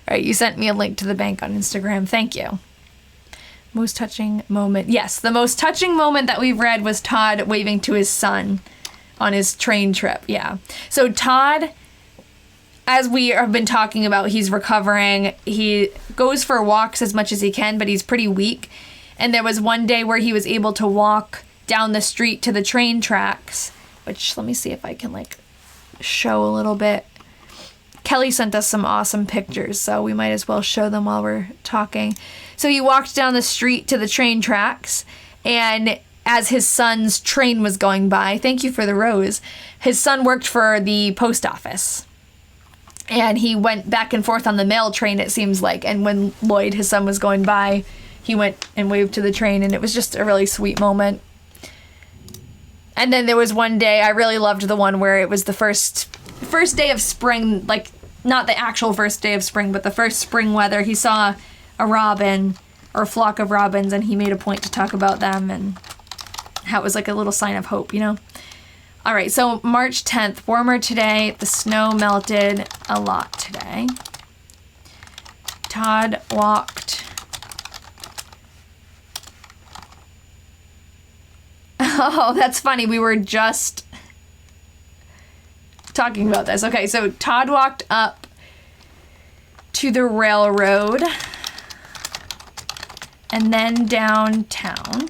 All right, you sent me a link to the bank on Instagram. Thank you. Most touching moment. Yes, the most touching moment that we've read was Todd waving to his son on his train trip. Yeah. So Todd, as we have been talking about, he's recovering. He goes for walks as much as he can, but he's pretty weak. And there was one day where he was able to walk down the street to the train tracks, which, let me see if I can, like, show a little bit. Kelly sent us some awesome pictures, so we might as well show them while we're talking. So he walked down the street to the train tracks, and as his son's train was going by, thank you for the rose, his son worked for the post office. And he went back and forth on the mail train, it seems like, and when Lloyd, his son, was going by, he went and waved to the train, and it was just a really sweet moment. And then there was one day, I really loved the one where it was the first day of spring, like, not the actual first day of spring, but the first spring weather. He saw a robin, or a flock of robins, and he made a point to talk about them, and how it was like a little sign of hope, you know? All right, so March 10th, warmer today. The snow melted a lot today. Todd walked... Oh, that's funny. We were just talking about this. Okay, so Todd walked up to the railroad and then downtown.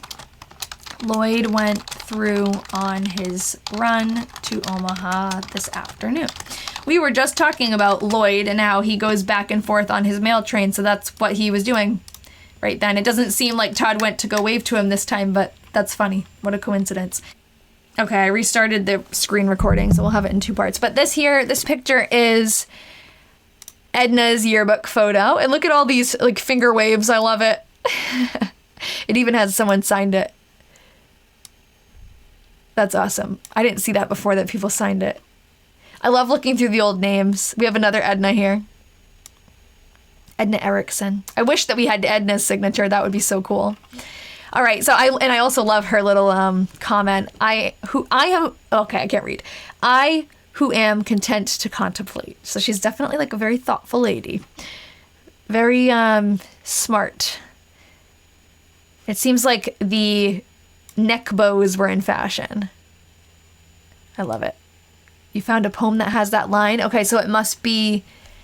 Lloyd went through on his run to Omaha this afternoon. We were just talking about Lloyd and how he goes back and forth on his mail train, so that's what he was doing right then. It doesn't seem like Todd went to go wave to him this time, but that's funny. What a coincidence. Okay, I restarted the screen recording, so we'll have it in two parts. But this picture is Edna's yearbook photo. And look at all these, like, finger waves. I love it. It even has someone signed it. That's awesome. I didn't see that before, that people signed it. I love looking through the old names. We have another Edna here. Edna Erickson. I wish that we had Edna's signature. That would be so cool. All right, so I also love her little comment. I who am content to contemplate. So she's definitely like a very thoughtful lady. Very smart. It seems like the neck bows were in fashion. I love it. You found a poem that has that line? Okay, so that must be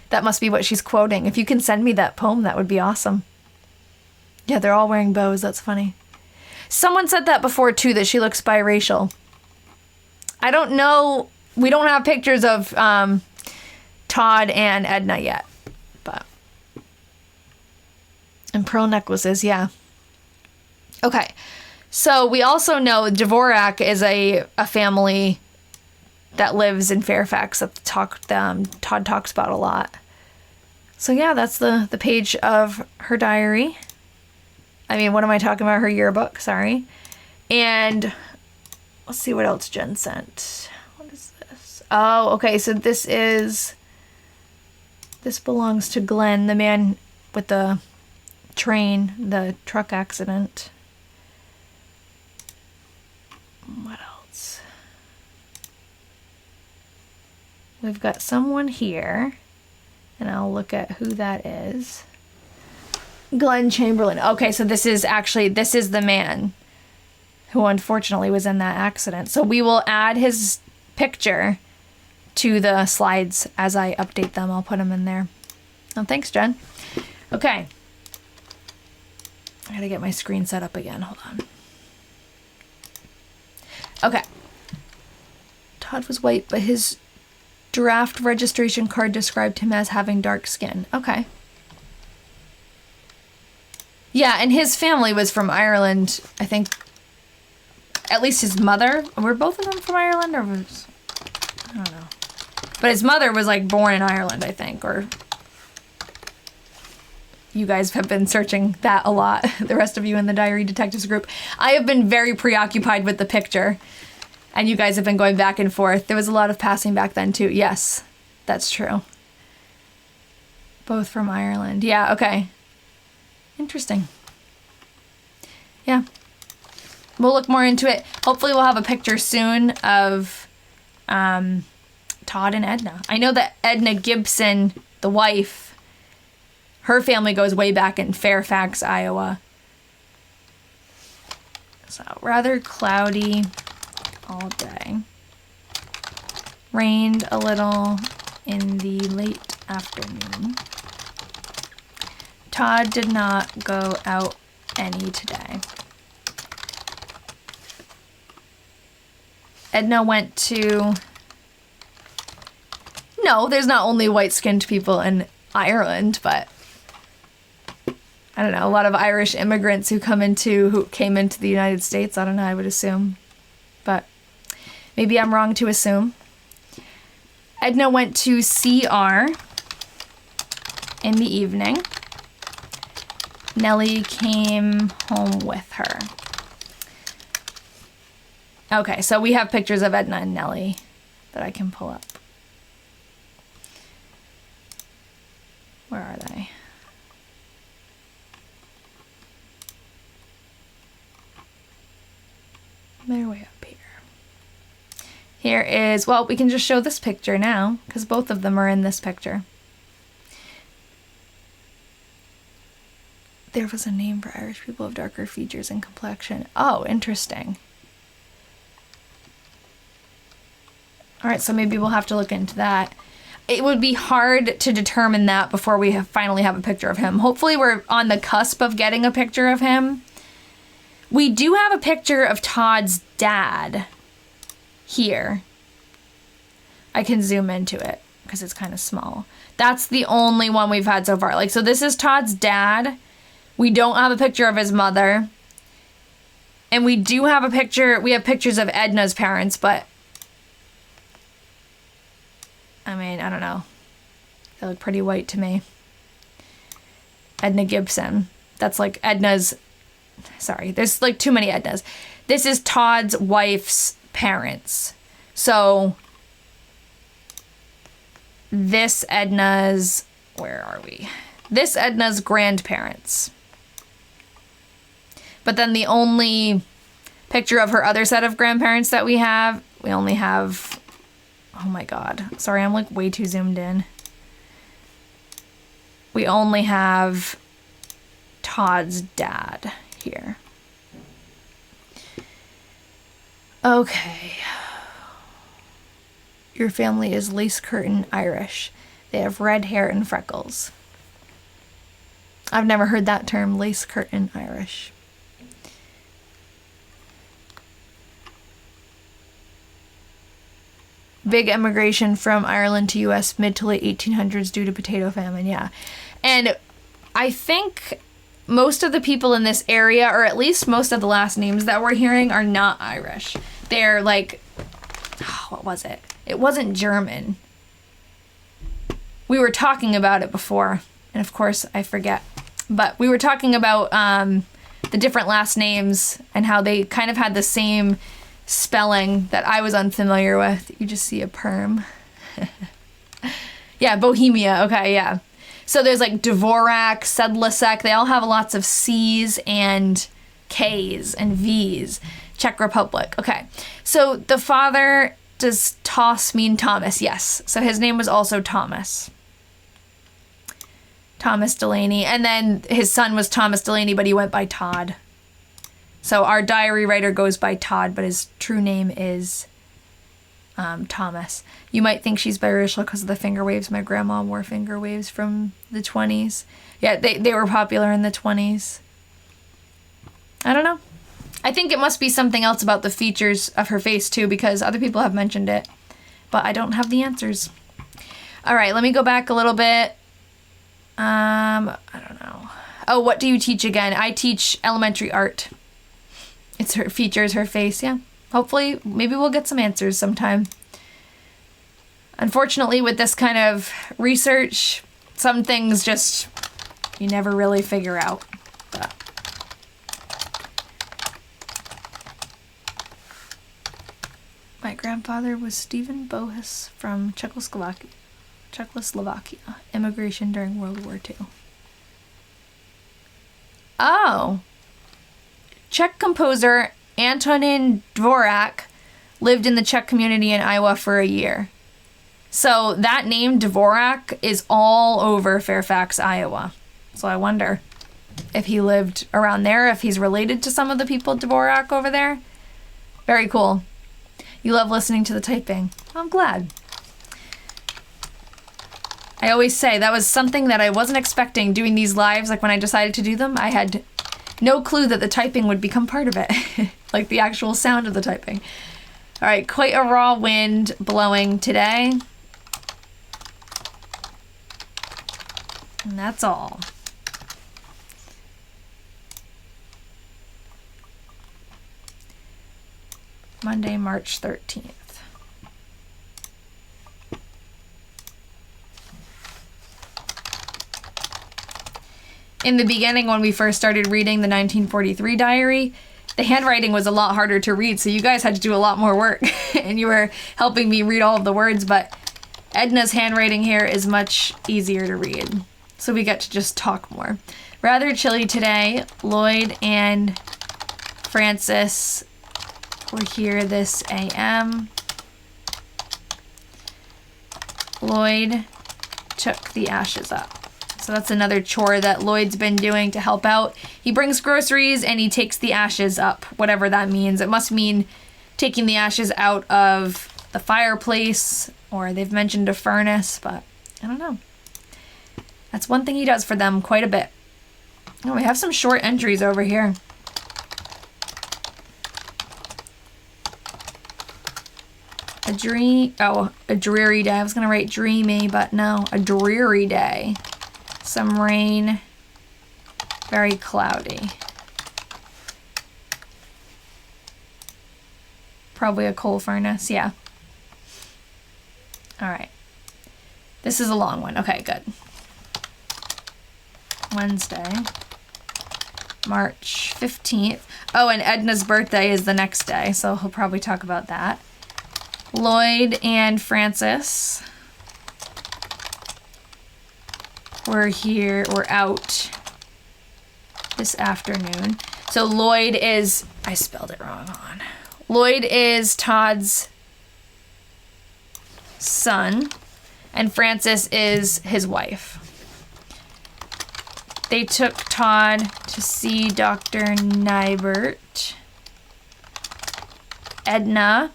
what she's quoting. If you can send me that poem, that would be awesome. Yeah, they're all wearing bows. That's funny. Someone said that before, too, that she looks biracial. I don't know. We don't have pictures of Todd and Edna yet. But. And pearl necklaces, yeah. Okay. So we also know Dvorak is a family that lives in Fairfax that Todd talks about a lot. So yeah, that's the page of her diary. I mean, what am I talking about? Her yearbook, sorry. And let's see what else Jen sent. What is this? Oh, okay, so this belongs to Glenn, the man with the truck accident. What else? We've got someone here, and I'll look at who that is. Glenn Chamberlain. Okay, so this is the man who unfortunately was in that accident. So we will add his picture to the slides as I update them. I'll put them in there. Oh, thanks, Jen. Okay. I gotta get my screen set up again. Hold on. Okay. Todd was white, but his Draft registration card described him as having dark skin. Okay. Yeah, and his family was from Ireland, I think. At least his mother. Were both of them from Ireland? Or was... I don't know. But his mother was, like, born in Ireland, I think. Or... You guys have been searching that a lot. The rest of you in the Diary Detectives group. I have been very preoccupied with the picture. And you guys have been going back and forth. There was a lot of passing back then, too. Yes, that's true. Both from Ireland. Yeah, okay. Interesting. Yeah. We'll look more into it. Hopefully we'll have a picture soon of Todd and Edna. I know that Edna Gibson, the wife, her family goes way back in Fairfax, Iowa. So rather cloudy all day. Rained a little in the late afternoon. Todd did not go out any today. Edna went to... No, there's not only white-skinned people in Ireland, but... I don't know, a lot of Irish immigrants who came into the United States. I don't know, I would assume. But maybe I'm wrong to assume. Edna went to see R in the evening. Nellie came home with her. Okay, so we have pictures of Edna and Nellie that I can pull up. Where are they? They're way up here. Here is, well, we can just show this picture now, because both of them are in this picture. There was a name for Irish people of darker features and complexion. Oh, interesting. All right, so maybe we'll have to look into that. It would be hard to determine that before we finally have a picture of him. Hopefully we're on the cusp of getting a picture of him. We do have a picture of Todd's dad here. I can zoom into it because it's kind of small. That's the only one we've had so far. Like, so this is Todd's dad. We don't have a picture of his mother. And we do have a picture, we have pictures of Edna's parents, but I mean, I don't know. They look pretty white to me. Edna Gibson. That's like Edna's... Sorry, there's like too many Ednas. This is Todd's wife's parents. So this Edna's... Where are we? This Edna's grandparents. But then the only picture of her other set of grandparents that we only have... Oh my god. Sorry, I'm like way too zoomed in. We only have Todd's dad here. Okay. Your family is lace curtain Irish. They have red hair and freckles. I've never heard that term, lace curtain Irish. Big immigration from Ireland to U.S. mid to late 1800s due to potato famine, yeah. And I think most of the people in this area, or at least most of the last names that we're hearing, are not Irish. They're like, what was it? It wasn't German. We were talking about it before, and of course I forget. But we were talking about the different last names and how they kind of had the same spelling that I was unfamiliar with. You just see a perm. Yeah, Bohemia. Okay, yeah. So there's like Dvorak, Sedlacek. They all have lots of C's and K's and V's. Czech Republic. Okay. So the father, does Toss mean Thomas? Yes. So his name was also Thomas. Thomas Delaney. And then his son was Thomas Delaney, but he went by Todd. So our diary writer goes by Todd, but his true name is Thomas. You might think she's biracial because of the finger waves. My grandma wore finger waves from the 20s. Yeah, they were popular in the 20s. I don't know. I think it must be something else about the features of her face too, because other people have mentioned it, but I don't have the answers. All right, let me go back a little bit. I don't know. Oh, what do you teach again? I teach elementary art. It's her features, her face, yeah. Hopefully, maybe we'll get some answers sometime. Unfortunately, with this kind of research, some things just, you never really figure out. But. My grandfather was Stephen Bohus from Czechoslovakia, immigration during World War II. Oh. Czech composer Antonin Dvorak lived in the Czech community in Iowa for a year. So that name, Dvorak, is all over Fairfax, Iowa. So I wonder if he lived around there, if he's related to some of the people Dvorak over there. Very cool. You love listening to the typing. I'm glad. I always say that was something that I wasn't expecting doing these lives. Like when I decided to do them, I had no clue that the typing would become part of it. Like the actual sound of the typing. All right, quite a raw wind blowing today. And that's all. Monday, March 13th. In the beginning, when we first started reading the 1943 diary, the handwriting was a lot harder to read, so you guys had to do a lot more work, and you were helping me read all of the words, but Edna's handwriting here is much easier to read, so we get to just talk more. Rather chilly today. Lloyd and Francis were here this AM. Lloyd took the ashes up. So that's another chore that Lloyd's been doing to help out. He brings groceries and he takes the ashes up, whatever that means. It must mean taking the ashes out of the fireplace, or they've mentioned a furnace, but I don't know. That's one thing he does for them quite a bit. Oh, we have some short entries over here. A dreary day. I was gonna write dreamy, but no, a dreary day. Some rain, very cloudy. Probably a coal furnace, yeah. All right. This is a long one. Okay, good. Wednesday, March 15th. Oh, and Edna's birthday is the next day, so he'll probably talk about that. Lloyd and Francis we're out this afternoon. So Lloyd is, I spelled it wrong on. Lloyd is Todd's son, and Francis is his wife. They took Todd to see Dr. Nybert. Edna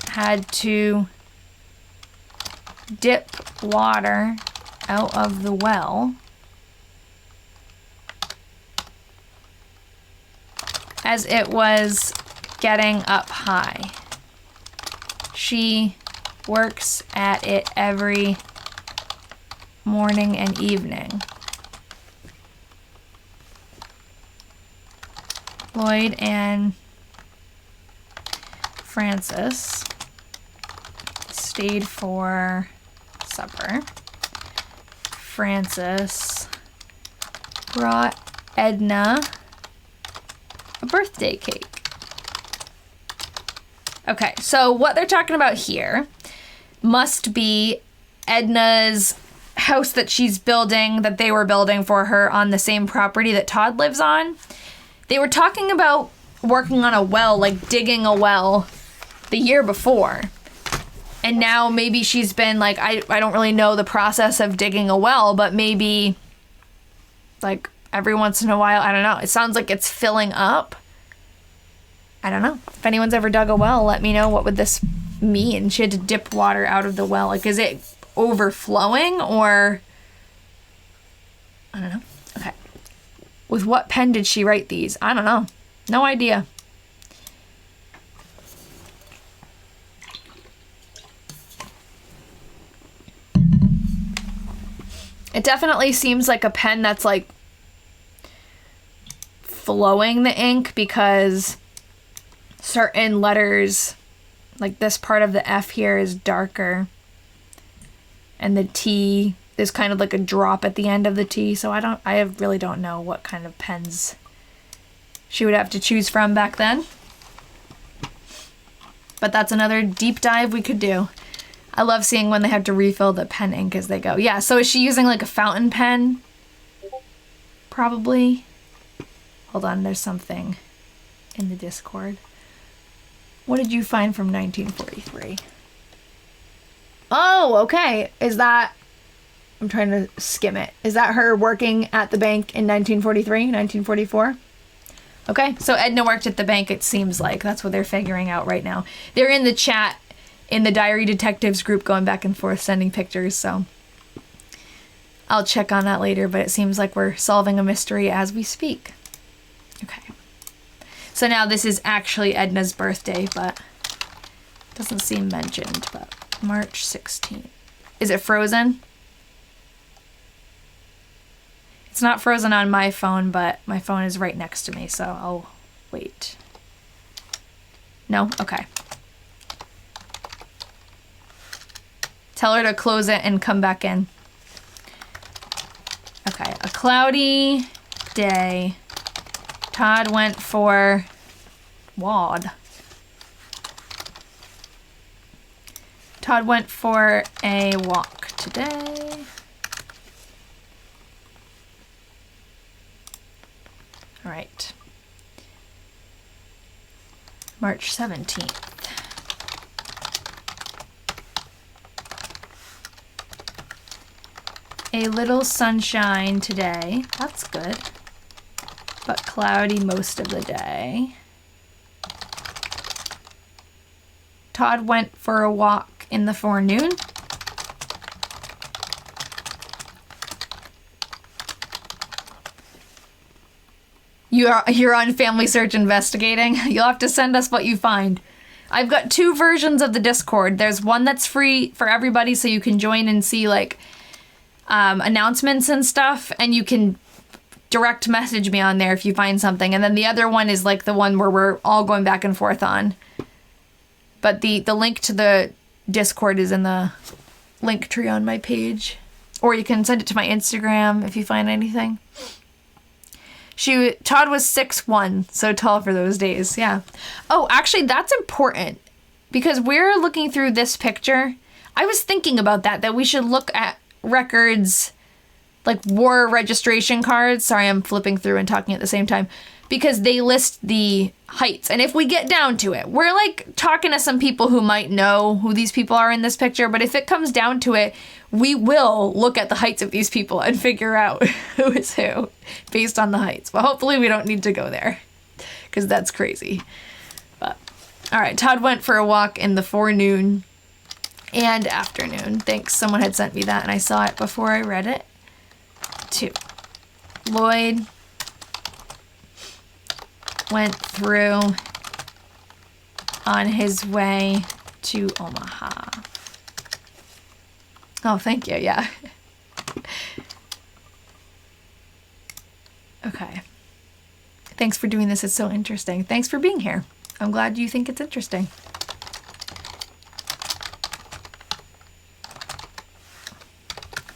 had to dip water out of the well as it was getting up high. She works at it every morning and evening. Lloyd and Francis stayed for supper. Francis brought Edna a birthday cake. Okay, so what they're talking about here must be Edna's house that she's building, that they were building for her on the same property that Todd lives on. They were talking about working on a well, like digging a well the year before. And now maybe she's been like, I don't really know the process of digging a well, but maybe like every once in a while, I don't know. It sounds like it's filling up. I don't know. If anyone's ever dug a well, let me know what would this mean. She had to dip water out of the well. Like, is it overflowing or... I don't know. Okay. With what pen did she write these? I don't know. No idea. It definitely seems like a pen that's like flowing the ink, because certain letters, like this part of the F here, is darker, and the T is kind of like a drop at the end of the T. So I really don't know what kind of pens she would have to choose from back then. But that's another deep dive we could do. I love seeing when they have to refill the pen ink as they go. Yeah, so is she using like a fountain pen? Probably. Hold on, there's something in the Discord. What did you find from 1943? Oh, okay. Is that... I'm trying to skim it. Is that her working at the bank in 1943, 1944? Okay, so Edna worked at the bank, it seems like. That's what they're figuring out right now. They're in the chat, in the Diary Detectives group, going back and forth, sending pictures, so... I'll check on that later, but it seems like we're solving a mystery as we speak. Okay. So now this is actually Edna's birthday, but doesn't seem mentioned, but March 16th. Is it frozen? It's not frozen on my phone, but my phone is right next to me, so I'll wait. No? Okay. Tell her to close it and come back in. Okay, a cloudy day. Todd went for WOD. Todd went for a walk today. All right. March 17th. A little sunshine today. That's good. But cloudy most of the day. Todd went for a walk in the forenoon. You're on Family Search investigating. You'll have to send us what you find. I've got 2 versions of the Discord. There's one that's free for everybody, so you can join and see like announcements and stuff, and you can direct message me on there if you find something. And then the other one is like the one where we're all going back and forth on. But the link to the Discord is in the link tree on my page. Or you can send it to my Instagram if you find anything. Todd was 6'1", so tall for those days, yeah. Oh, actually, that's important. Because we're looking through this picture. I was thinking about that we should look at records, like war registration cards. Sorry, I'm flipping through and talking at the same time. Because they list the heights. And if we get down to it, we're like talking to some people who might know who these people are in this picture. But if it comes down to it, we will look at the heights of these people and figure out who is who based on the heights. But hopefully we don't need to go there because that's crazy. But all right, Todd went for a walk in the forenoon and afternoon. Thanks, someone had sent me that and I saw it before I read it. 2. Lloyd went through on his way to Omaha. Oh, thank you, yeah. Okay. Thanks for doing this, it's so interesting. Thanks for being here. I'm glad you think it's interesting.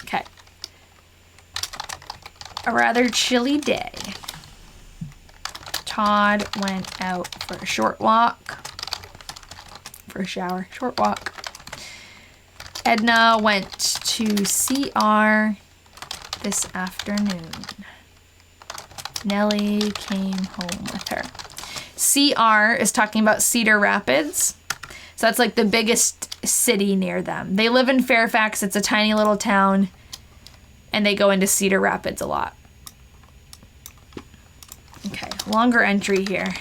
Okay. A rather chilly day. Todd went out for a short walk. For a shower. Short walk. Edna went to CR this afternoon. Nellie came home with her. CR is talking about Cedar Rapids. So that's like the biggest city near them. They live in Fairfax. It's a tiny little town. And they go into Cedar Rapids a lot. Okay, longer entry here.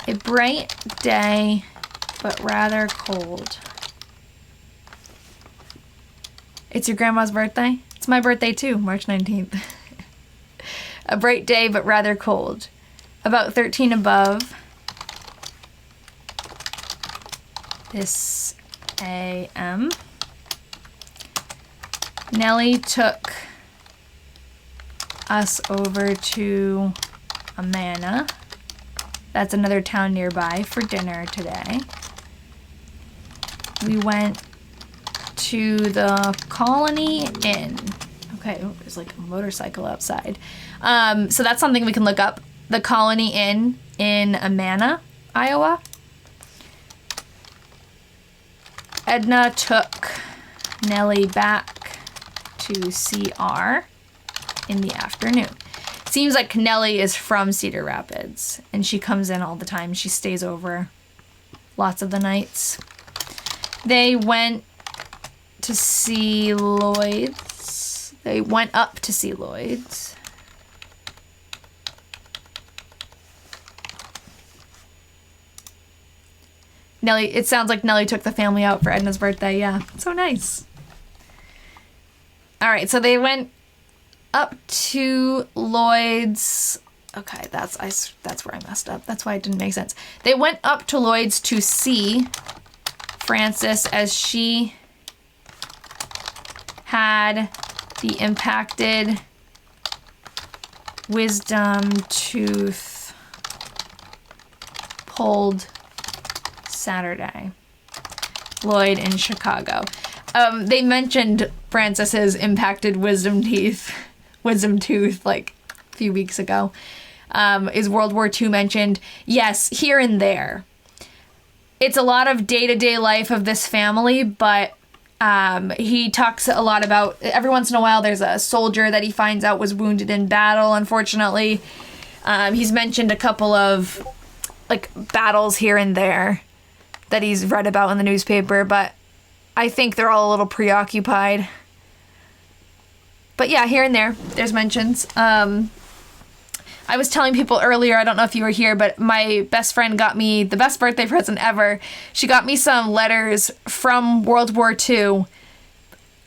A bright day, but rather cold. It's your grandma's birthday? It's my birthday too, March 19th. A bright day, but rather cold. About 13 above. This a.m. Nellie took us over to Amana. That's another town nearby for dinner today. We went to the Colony Inn. Okay, oh, there's like a motorcycle outside. So that's something we can look up. The Colony Inn in Amana, Iowa. Edna took Nellie back to CR in the afternoon. Seems like Nellie is from Cedar Rapids, and she comes in all the time. She stays over lots of the nights. They went to see Lloyd's. They went up to see Lloyd's. Nellie, it sounds like Nellie took the family out for Edna's birthday. Yeah, so nice. All right, so they went up to Lloyd's. Okay, that's where I messed up. That's why it didn't make sense. They went up to Lloyd's to see Frances as she had the impacted wisdom tooth pulled Saturday. Lloyd in Chicago. They mentioned Frances's impacted wisdom tooth like a few weeks ago. Is World War II mentioned? Yes, here and there. It's a lot of day-to-day life of this family, but he talks a lot about, every once in a while there's a soldier that he finds out was wounded in battle, unfortunately. He's mentioned a couple of like battles here and there that he's read about in the newspaper, but I think they're all a little preoccupied. But yeah, here and there, there's mentions. I was telling people earlier, I don't know if you were here, but my best friend got me the best birthday present ever. She got me some letters from World War II,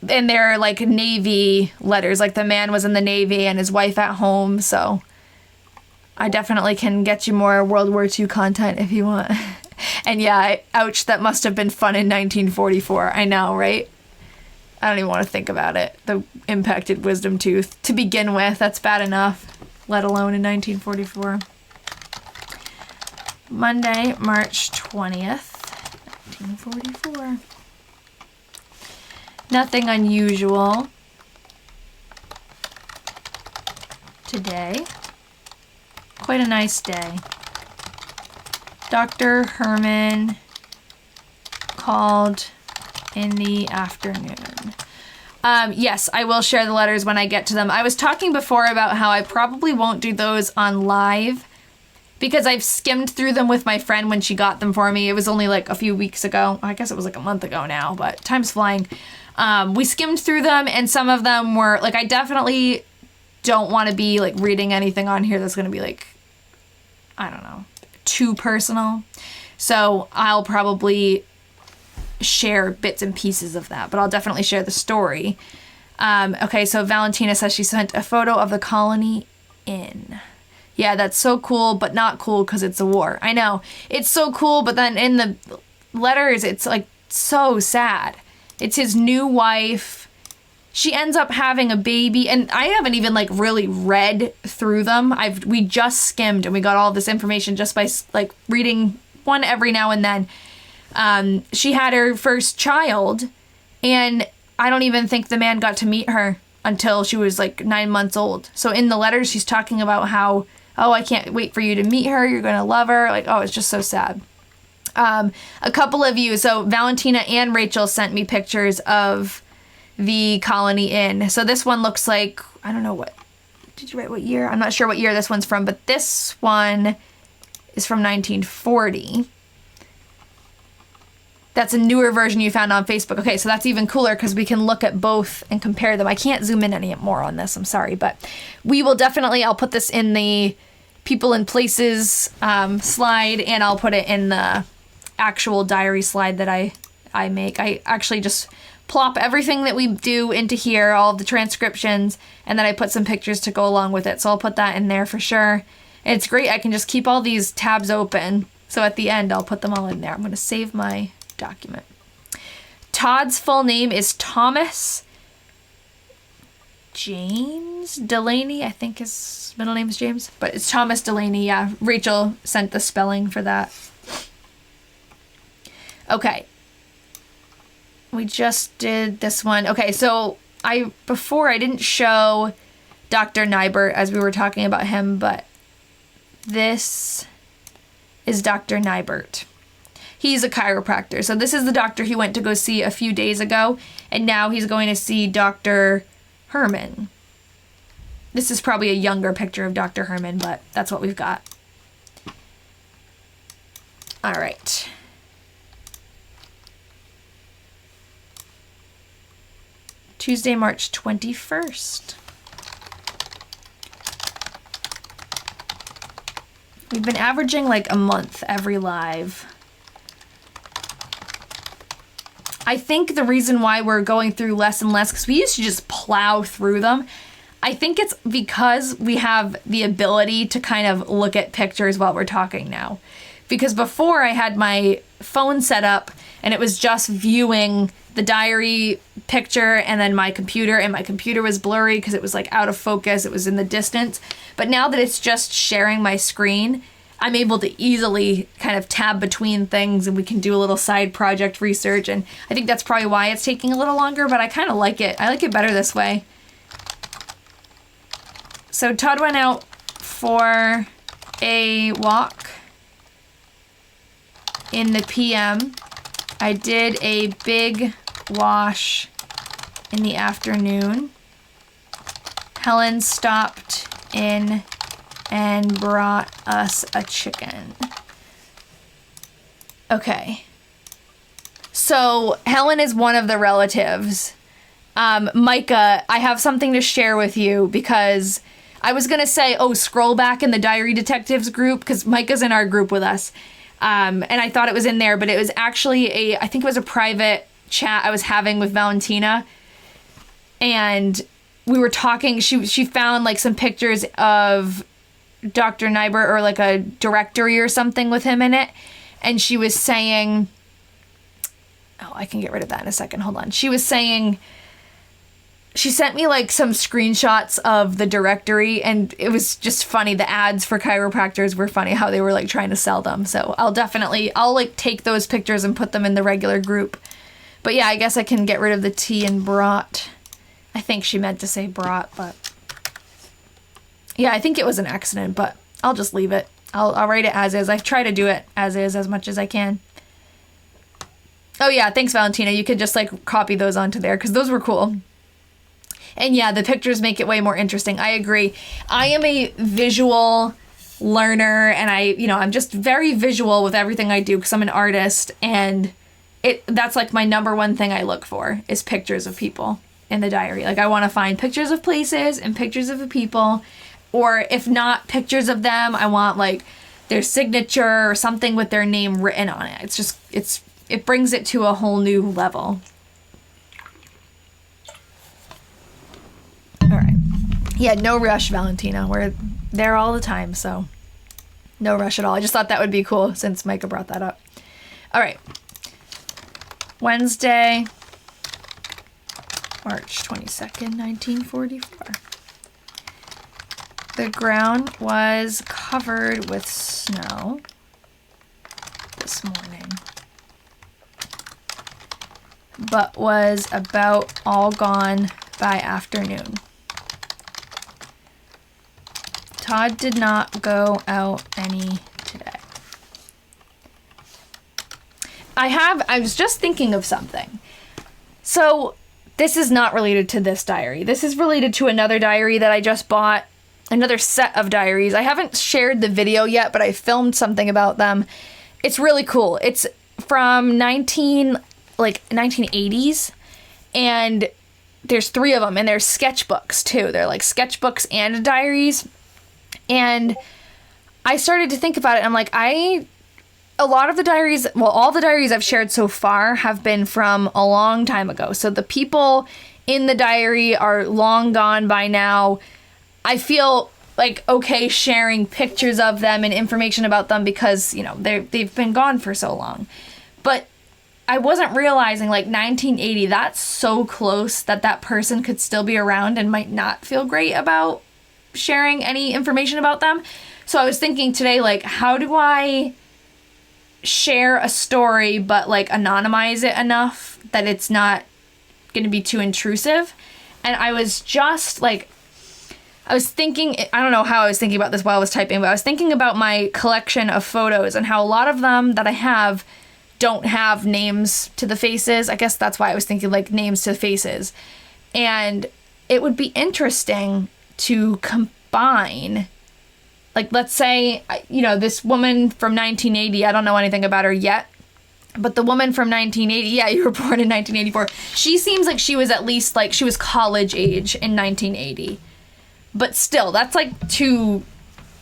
and they're like Navy letters, like the man was in the Navy and his wife at home, so I definitely can get you more World War II content if you want. And yeah, ouch, that must have been fun in 1944. I know, right? I don't even want to think about it. The impacted wisdom tooth. To begin with, that's bad enough, let alone in 1944. Monday, March 20th, 1944. Nothing unusual today. Quite a nice day. Dr. Herman called in the afternoon. Yes, I will share the letters when I get to them. I was talking before about how I probably won't do those on live because I've skimmed through them with my friend when she got them for me. It was only like a few weeks ago. I guess it was like a month ago now, but time's flying. We skimmed through them, and some of them were like, I definitely don't want to be like reading anything on here that's going to be like, I don't know, too personal. So I'll probably share bits and pieces of that, but I'll definitely share the story. Okay, so Valentina says she sent a photo of the Colony Inn. Yeah, that's so cool, but not cool because it's a war. I know. It's so cool, but then in the letters, it's like so sad. It's his new wife. She ends up having a baby, and I haven't even like really read through them. We just skimmed, and we got all this information just by like reading one every now and then. She had her first child, and I don't even think the man got to meet her until she was like 9 months old. So in the letters, she's talking about how, oh, I can't wait for you to meet her. You're going to love her. Like, oh, it's just so sad. A couple of you, so Valentina and Rachel sent me pictures of the Colony Inn. So this one looks like, I don't know what, did you write what year? I'm not sure what year this one's from, but this one is from 1940. That's a newer version you found on Facebook. Okay, so that's even cooler because we can look at both and compare them. I can't zoom in any more on this, I'm sorry, but we will definitely, I'll put this in the people and places slide, and I'll put it in the actual diary slide that I make. I actually just plop everything that we do into here, all of the transcriptions, and then I put some pictures to go along with it. So I'll put that in there for sure. And it's great. I can just keep all these tabs open. So at the end, I'll put them all in there. I'm going to save my document. Todd's full name is Thomas James Delaney. I think his middle name is James, but it's Thomas Delaney. Yeah, Rachel sent the spelling for that. Okay. We just did this one. Okay, so before I didn't show Dr. Nybert as we were talking about him, but this is Dr. Nybert. He's a chiropractor. So this is the doctor he went to go see a few days ago, and now he's going to see Dr. Herman. This is probably a younger picture of Dr. Herman, but that's what we've got. All right. Tuesday, March 21st. We've been averaging like a month every live. I think the reason why we're going through less and less, because we used to just plow through them. I think it's because we have the ability to kind of look at pictures while we're talking now. Because before I had my phone set up and it was just viewing the diary picture and then my computer, and my computer was blurry because it was like out of focus, it was in the distance. But now that it's just sharing my screen, I'm able to easily kind of tab between things and we can do a little side project research. And I think that's probably why it's taking a little longer, but I kind of like it. I like it better this way. So Todd went out for a walk in the PM. I did a big wash in the afternoon. Helen stopped in and brought us a chicken. Okay. So Helen is one of the relatives. Micah, I have something to share with you because I was going to say, oh, scroll back in the Diary Detectives group because Micah's in our group with us. And I thought it was in there, but it was actually I think it was a private chat I was having with Valentina. And we were talking, she found like some pictures of Dr. Nybert or like a directory or something with him in it. And she was saying, oh, I can get rid of that in a second. Hold on. She was saying, she sent me like some screenshots of the directory and it was just funny. The ads for chiropractors were funny how they were like trying to sell them. So I'll like take those pictures and put them in the regular group. But yeah, I guess I can get rid of the T and brought. I think she meant to say brought, but yeah, I think it was an accident, but I'll just leave it. I'll write it as is. I try to do it as is as much as I can. Oh yeah, thanks Valentina. You could just like copy those onto there because those were cool. And yeah, the pictures make it way more interesting. I agree. I am a visual learner and I'm just very visual with everything I do because I'm an artist, and that's like my number one thing I look for is pictures of people in the diary. Like I want to find pictures of places and pictures of the people, or if not pictures of them, I want like their signature or something with their name written on it. It brings it to a whole new level. All right. Yeah, no rush, Valentina. We're there all the time, so no rush at all. I just thought that would be cool since Micah brought that up. All right. Wednesday, March 22nd, 1944. The ground was covered with snow this morning, but was about all gone by afternoon. Todd did not go out any today. I was just thinking of something. So this is not related to this diary. This is related to another diary that I just bought, another set of diaries. I haven't shared the video yet, but I filmed something about them. It's really cool. It's from 1980s, and there's 3 of them, and they're sketchbooks too. They're like sketchbooks and diaries. And I started to think about it. I'm like, all the diaries I've shared so far have been from a long time ago. So the people in the diary are long gone by now. I feel like okay sharing pictures of them and information about them because, they've been gone for so long. But I wasn't realizing, like, 1980, that's so close that that person could still be around and might not feel great about sharing any information about them. So I was thinking today, like, how do I share a story but, like, anonymize it enough that it's not going to be too intrusive? And I was just, like, I was thinking, I don't know how I was thinking about this while I was typing, but I was thinking about my collection of photos and how a lot of them that I have don't have names to the faces. I guess that's why I was thinking, like, names to the faces. And it would be interesting to combine, like, let's say, you know, this woman from 1980, I don't know anything about her yet, but the woman from 1980, yeah, you were born in 1984. She seems like she was at least, like, she was college age in 1980. But still, that's, like, too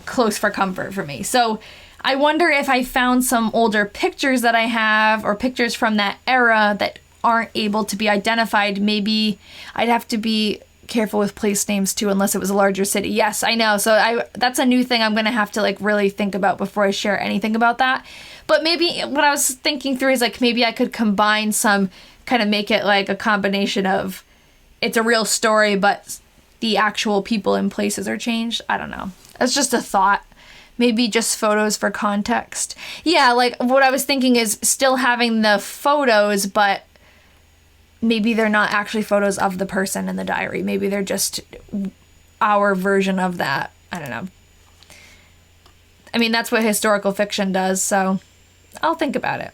close for comfort for me. So I wonder if I found some older pictures that I have, or pictures from that era that aren't able to be identified. Maybe I'd have to be careful with place names too, unless it was a larger city. Yes, I know. So that's a new thing I'm going to have to, like, really think about before I share anything about that. But maybe what I was thinking through is, like, maybe I could combine some, kind of make it like a combination of it's a real story, but the actual people and places are changed. I don't know. That's just a thought. Maybe just photos for context. Yeah, like, what I was thinking is still having the photos, but maybe they're not actually photos of the person in the diary. Maybe they're just our version of that. I don't know. I mean, that's what historical fiction does, so I'll think about it.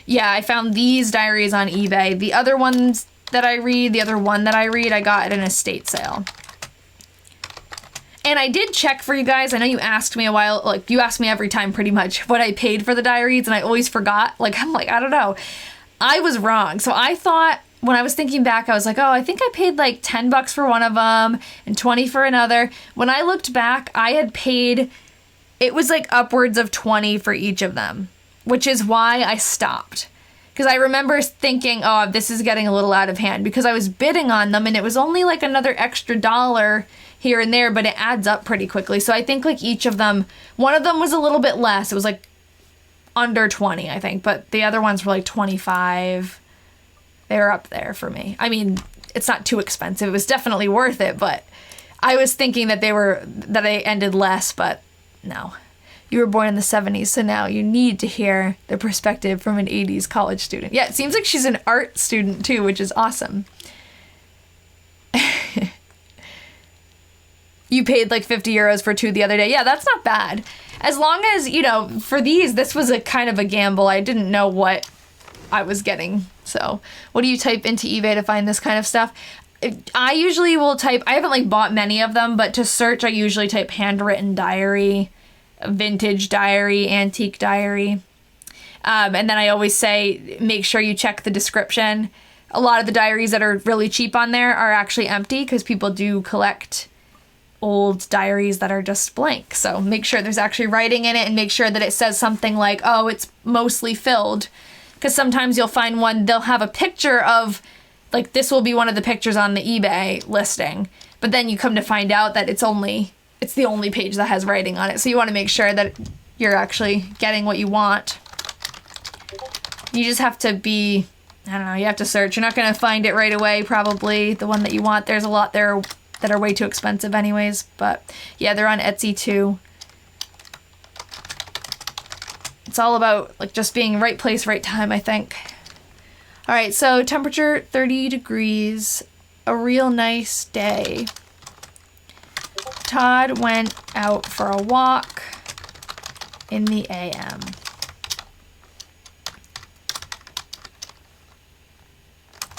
Yeah, I found these diaries on eBay. The other ones that I read, the other one that I read, I got at an estate sale. And I did check for you guys. I know you asked me a while, like, you ask me every time pretty much what I paid for the diaries, and I always forgot. Like, I'm like, I don't know. I was wrong. So I thought, when I was thinking back, I was like, oh, I think I paid like $10 for one of them and 20 for another. When I looked back, I had paid, it was like upwards of 20 for each of them, which is why I stopped. Because I remember thinking, oh, this is getting a little out of hand, because I was bidding on them and it was only like another extra $1 here and there, but it adds up pretty quickly. So I think, like, each of them, one of them was a little bit less. It was like under 20, I think, but the other ones were like 25. They were up there for me. I mean, it's not too expensive. It was definitely worth it, but I was thinking that they ended less, but no. You were born in the 70s, so now you need to hear the perspective from an 80s college student. Yeah, it seems like she's an art student too, which is awesome. You paid like 50 euros for 2 the other day. Yeah, that's not bad. As long as, you know, for these, this was a kind of a gamble. I didn't know what I was getting. So what do you type into eBay to find this kind of stuff? I usually will type, I haven't like bought many of them, but to search, I usually type handwritten diary, vintage diary, antique diary. And then I always say, make sure you check the description. A lot of the diaries that are really cheap on there are actually empty, because people do collect old diaries that are just blank. So make sure there's actually writing in it, and make sure that it says something like, oh, it's mostly filled. Because sometimes you'll find one, they'll have a picture of, like, this will be one of the pictures on the eBay listing. But then you come to find out that it's the only page that has writing on it. So you want to make sure that you're actually getting what you want. You just have to be, I don't know, you have to search. You're not going to find it right away, probably, the one that you want. There's a lot there that are way too expensive anyways. But yeah, they're on Etsy too. It's all about, like, just being right place, right time, I think. All right, so temperature 30 degrees, a real nice day. Todd went out for a walk in the AM.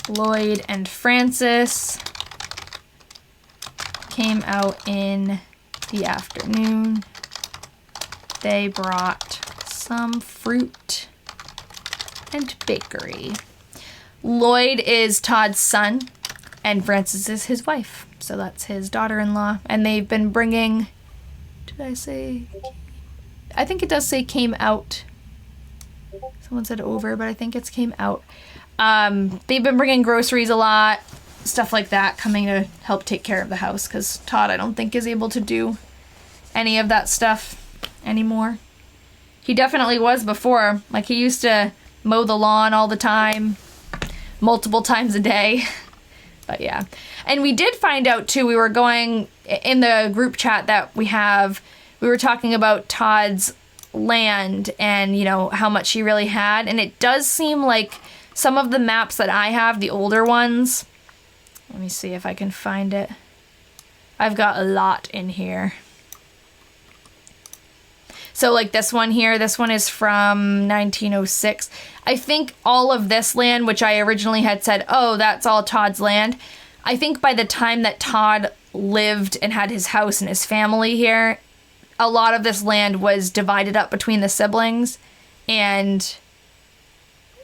Lloyd and Francis came out in the afternoon. They brought some fruit and bakery. Lloyd is Todd's son, and Francis is his wife. So that's his daughter-in-law. And they've been bringing, did I say? I think it does say came out. Someone said over, but I think it's came out. They've been bringing groceries a lot, stuff like that, coming to help take care of the house, because Todd, I don't think, is able to do any of that stuff anymore. He definitely was before. Like, he used to mow the lawn all the time, multiple times a day. But yeah. And we did find out too, we were going in the group chat that we have, we were talking about Todd's land and, you know, how much he really had. And it does seem like some of the maps that I have, the older ones, let me see if I can find it. I've got a lot in here. So like this one here, this one is from 1906. I think all of this land, which I originally had said, oh, that's all Todd's land. I think by the time that Todd lived and had his house and his family here, a lot of this land was divided up between the siblings, and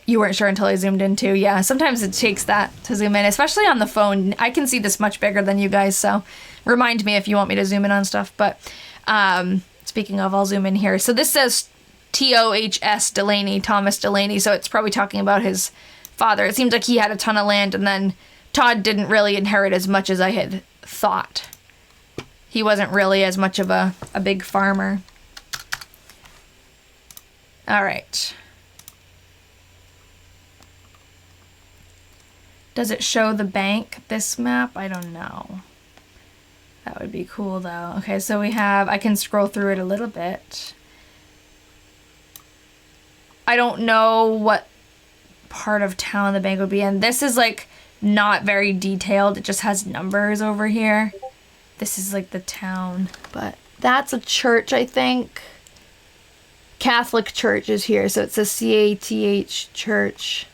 you weren't sure until I zoomed in too. Yeah, sometimes it takes that to zoom in, especially on the phone. I can see this much bigger than you guys, so remind me if you want me to zoom in on stuff. But speaking of, I'll zoom in here. So this says T-O-H-S Delaney, Thomas Delaney, so it's probably talking about his father. It seems like he had a ton of land, and then Todd didn't really inherit as much as I had thought. He wasn't really as much of a big farmer. All right. Does it show the bank, this map? I don't know. That would be cool though. Okay, so we have, I can scroll through it a little bit. I don't know what part of town the bank would be in. This is like not very detailed. It just has numbers over here. This is like the town, but that's a church, I think. Catholic church is here, so it's a C-A-T-H church.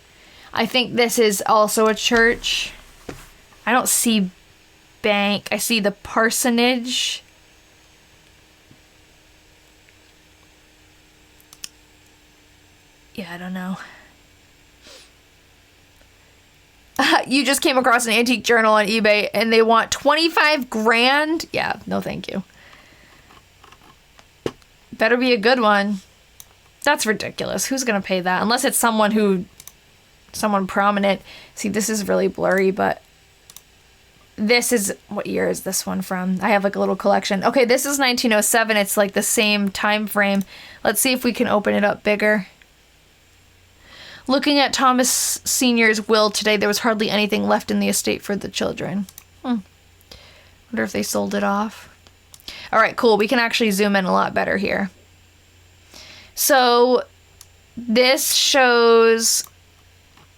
I think this is also a church. I don't see bank. I see the parsonage. Yeah, I don't know. You just came across an antique journal on eBay and they want 25 grand? Yeah, no thank you. Better be a good one. That's ridiculous. Who's gonna pay that? Unless it's someone prominent. See, this is really blurry, but this is, what year is this one from? I have like a little collection. Okay, this is 1907. It's like the same time frame. Let's see if we can open it up bigger. Looking at Thomas Sr.'s will today, there was hardly anything left in the estate for the children. Wonder if they sold it off. All right, cool. We can actually zoom in a lot better here. So this shows,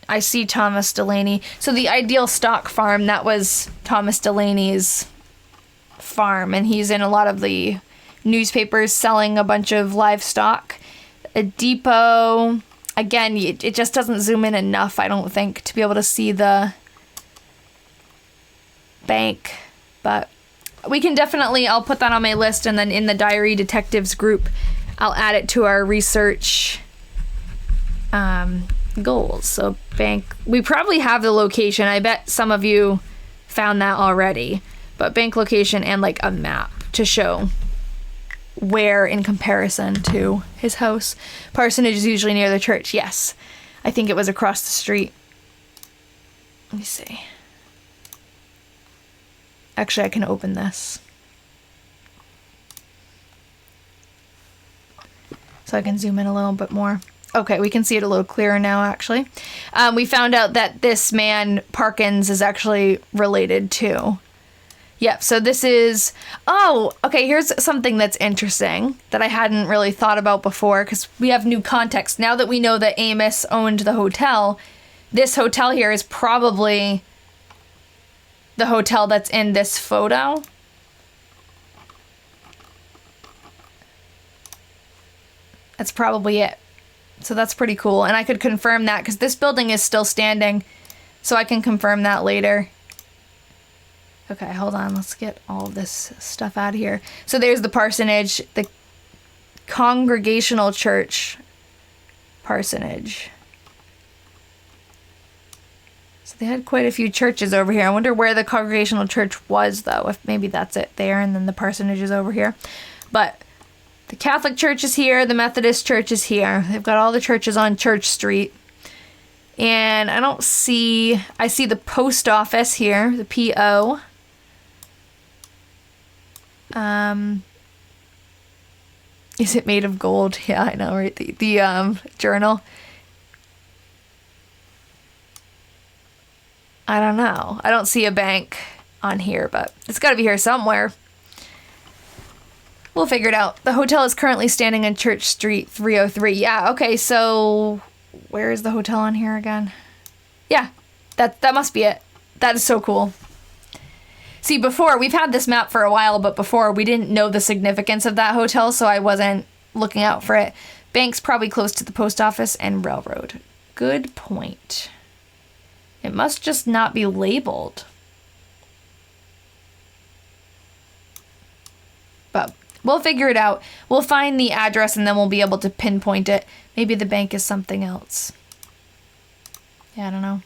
I see Thomas Delaney. So the Ideal Stock Farm, that was Thomas Delaney's farm, and he's in a lot of the newspapers selling a bunch of livestock. A depot. Again, it just doesn't zoom in enough, I don't think, to be able to see the bank. But we can definitely, I'll put that on my list, and then in the Diary Detectives group, I'll add it to our research goals. So bank, we probably have the location. I bet some of you found that already. But bank location and like a map to show where in comparison to his house. Parsonage is usually near the church. Yes. I think it was across the street. Let me see. Actually, I can open this. So I can zoom in a little bit more. Okay, we can see it a little clearer now, actually. We found out that this man, Parkins, is actually related to. Yep, so this is, oh, okay, here's something that's interesting that I hadn't really thought about before, because we have new context. Now that we know that Amos owned the hotel, this hotel here is probably the hotel that's in this photo. That's probably it. So that's pretty cool, and I could confirm that, because this building is still standing, so I can confirm that later. Okay, hold on. Let's get all this stuff out of here. So there's the parsonage, the Congregational Church parsonage. So they had quite a few churches over here. I wonder where the Congregational Church was, though. If maybe that's it there, and then the parsonage is over here. But the Catholic Church is here. The Methodist Church is here. They've got all the churches on Church Street. And I don't see... I see the post office here, the P.O., is it made of gold? Yeah, I know, right? The journal. I don't know. I don't see a bank on here, but it's got to be here somewhere. We'll figure it out. The hotel is currently standing in Church Street 303. Yeah, okay, so where is the hotel on here again? Yeah, that must be it. That is so cool. See, before, we've had this map for a while, but before we didn't know the significance of that hotel, so I wasn't looking out for it. Bank's probably close to the post office and railroad. Good point. It must just not be labeled. But we'll figure it out. We'll find the address and then we'll be able to pinpoint it. Maybe the bank is something else. Yeah, I don't know.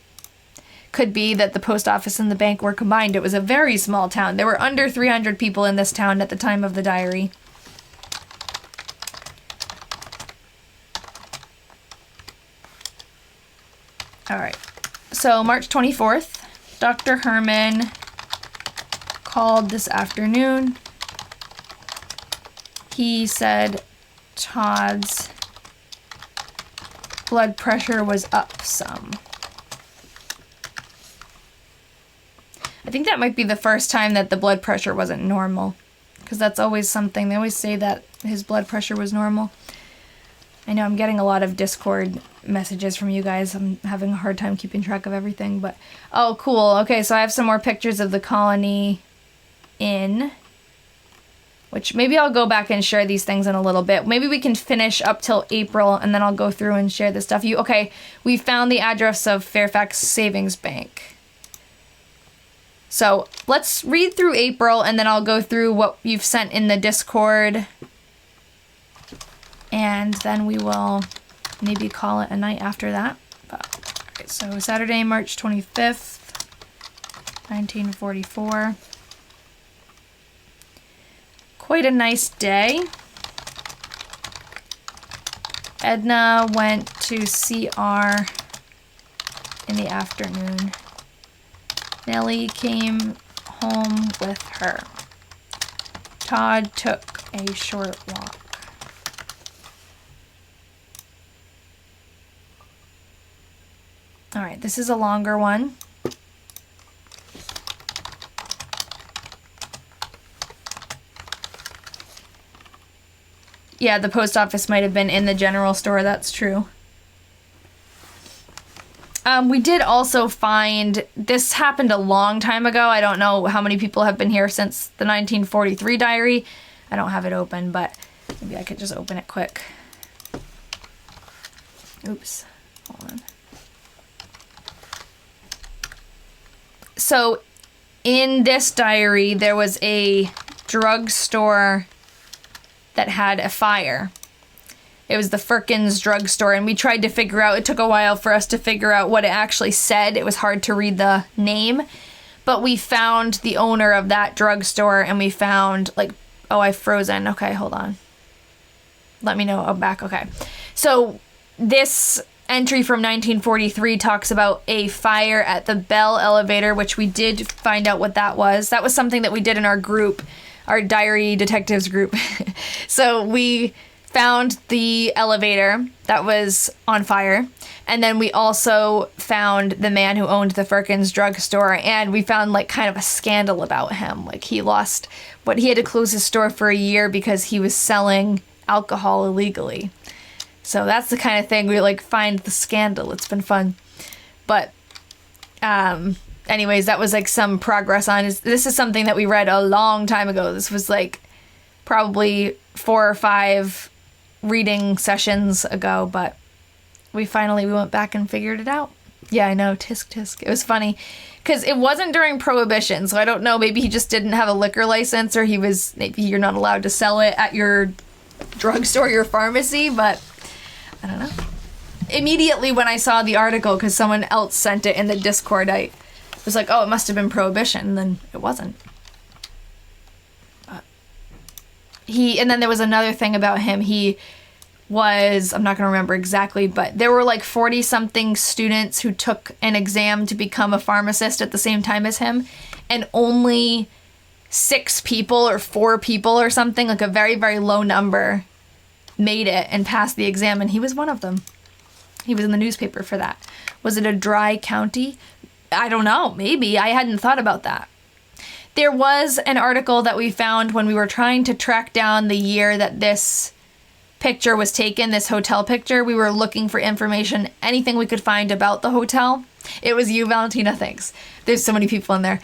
Could be that the post office and the bank were combined. It was a very small town. There were under 300 people in this town at the time of the diary. All right. So March 24th, Dr. Herman called this afternoon. He said Todd's blood pressure was up some. I think that might be the first time that the blood pressure wasn't normal, because that's always something. They always say that his blood pressure was normal. I know I'm getting a lot of Discord messages from you guys. I'm having a hard time keeping track of everything, but oh, cool. Okay, so I have some more pictures of the Colony Inn, which maybe I'll go back and share these things in a little bit. Maybe we can finish up till April, and then I'll go through and share this stuff. Okay, we found the address of Fairfax Savings Bank. So let's read through April, and then I'll go through what you've sent in the Discord. And then we will maybe call it a night after that. But, okay, so Saturday, March 25th, 1944. Quite a nice day. Edna went to CR in the afternoon. Nellie came home with her. Todd took a short walk. All right, this is a longer one. Yeah, the post office might have been in the general store, that's true. We did also find, this happened a long time ago. I don't know how many people have been here since the 1943 diary. I don't have it open, but maybe I could just open it quick. Oops, hold on. So in this diary, there was a drugstore that had a fire. It was the Firkins drugstore, and we tried to figure out, it took a while for us to figure out what it actually said. It was hard to read the name, but we found the owner of that drugstore, and we found, like, oh, I've frozen. Okay, hold on. Let me know. Oh, back. Okay. So this entry from 1943 talks about a fire at the Bell elevator, which we did find out what that was. That was something that we did in our group, our diary detectives group. So we found the elevator that was on fire, and then we also found the man who owned the Firkins drugstore, and we found like kind of a scandal about him. Like he had to close his store for a year because he was selling alcohol illegally. So that's the kind of thing we like find the scandal. It's been fun. But anyways, that was like some progress on this is something that we read a long time ago. This was like probably 4 or 5 reading sessions ago, but we went back and figured it out. Yeah, I know, tisk tisk. It was funny because it wasn't during Prohibition, so I don't know, maybe he just didn't have a liquor license, or maybe you're not allowed to sell it at your drugstore, your pharmacy, but I don't know. Immediately when I saw the article, because someone else sent it in the Discord, I was like, oh, it must have been Prohibition, and then it wasn't. And then there was another thing about him. He was, I'm not going to remember exactly, but there were like 40-something students who took an exam to become a pharmacist at the same time as him, and only 6 people or 4 people or something, like a very, very low number, made it and passed the exam, and he was one of them. He was in the newspaper for that. Was it a dry county? I don't know. Maybe. I hadn't thought about that. There was an article that we found when we were trying to track down the year that this picture was taken, this hotel picture. We were looking for information, anything we could find about the hotel. It was you, Valentina, thanks. There's so many people in there.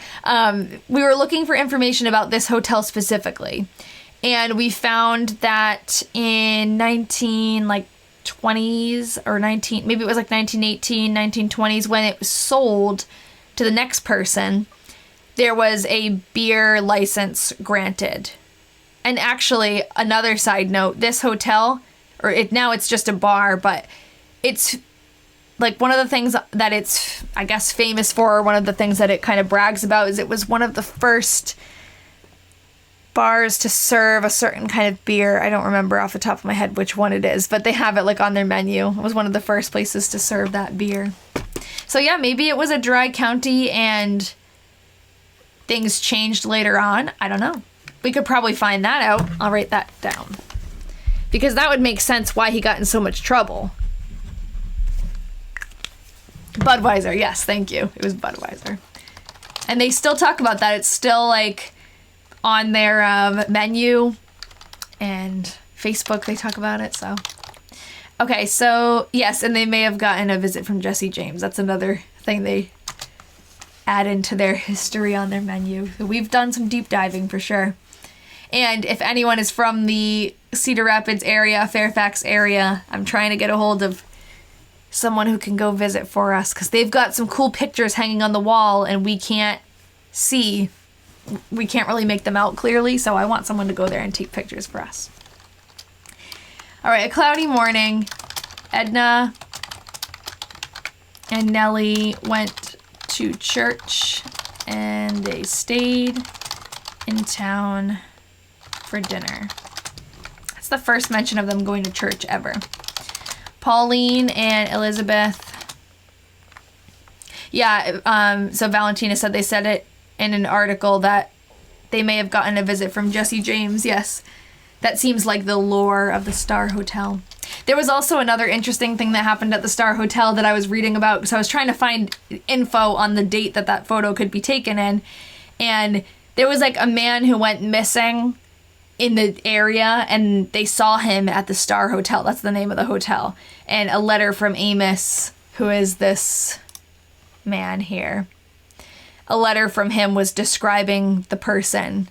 We were looking for information about this hotel specifically. And we found that in 1920s or maybe it was like 1918, 1920s, when it was sold to the next person, there was a beer license granted. And actually, another side note, this hotel, now it's just a bar, but it's like one of the things that it's, I guess, famous for, or one of the things that it kind of brags about, is it was one of the first bars to serve a certain kind of beer. I don't remember off the top of my head which one it is, but they have it like on their menu. It was one of the first places to serve that beer. So yeah, maybe it was a dry county and things changed later on. I don't know. We could probably find that out. I'll write that down. Because that would make sense why he got in so much trouble. Budweiser, yes, thank you. It was Budweiser. And they still talk about that. It's still like on their menu, and Facebook they talk about it, so. Okay, so yes, and they may have gotten a visit from Jesse James. That's another thing they add into their history on their menu. We've done some deep diving for sure. And if anyone is from the Cedar Rapids area, Fairfax area, I'm trying to get a hold of someone who can go visit for us, because they've got some cool pictures hanging on the wall and we can't really make them out clearly, so I want someone to go there and take pictures for us. All right, a cloudy morning. Edna and Nellie went to church and they stayed in town for dinner. That's the first mention of them going to church ever. Pauline and Elizabeth. Yeah, so Valentina said they said it in an article that they may have gotten a visit from Jesse James. Yes, that seems like the lore of the Star Hotel. There was also another interesting thing that happened at the Star Hotel that I was reading about, because I was trying to find info on the date that photo could be taken in, and there was like a man who went missing in the area, and they saw him at the Star Hotel. That's the name of the hotel. And a letter from Amos, who is this man here. A letter from him was describing the person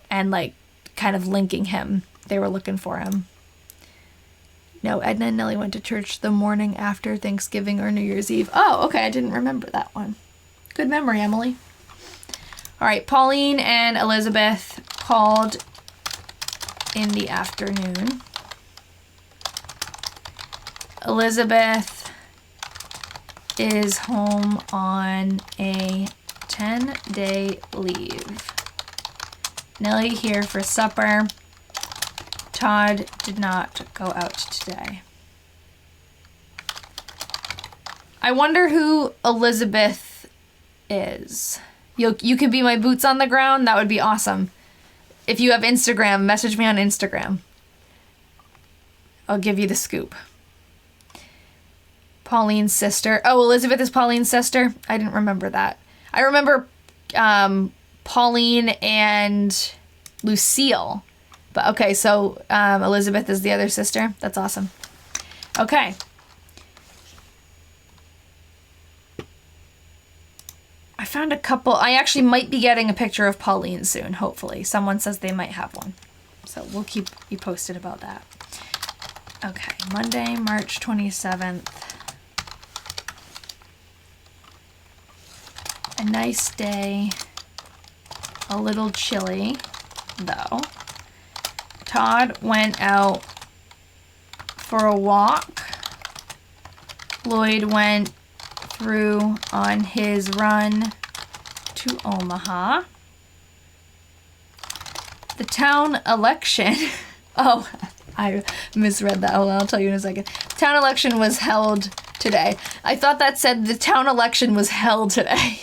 and like kind of linking him. They were looking for him. No, Edna and Nellie went to church the morning after Thanksgiving or New Year's Eve. Oh, okay, I didn't remember that one. Good memory, Emily. All right, Pauline and Elizabeth called in the afternoon. Elizabeth is home on a 10-day leave. Nellie here for supper. Todd did not go out today. I wonder who Elizabeth is. You could be my boots on the ground. That would be awesome. If you have Instagram, message me on Instagram. I'll give you the scoop. Pauline's sister. Oh, Elizabeth is Pauline's sister? I didn't remember that. I remember Pauline and Lucille. But okay, so Elizabeth is the other sister. That's awesome. Okay. I found a couple. I actually might be getting a picture of Pauline soon, hopefully. Someone says they might have one. So we'll keep you posted about that. Okay, Monday, March 27th. A nice day. A little chilly, though. Todd went out for a walk. Lloyd went through on his run to Omaha. The town election. Oh, I misread that. Oh, I'll tell you in a second. The town election was held today. I thought that said the town election was held today.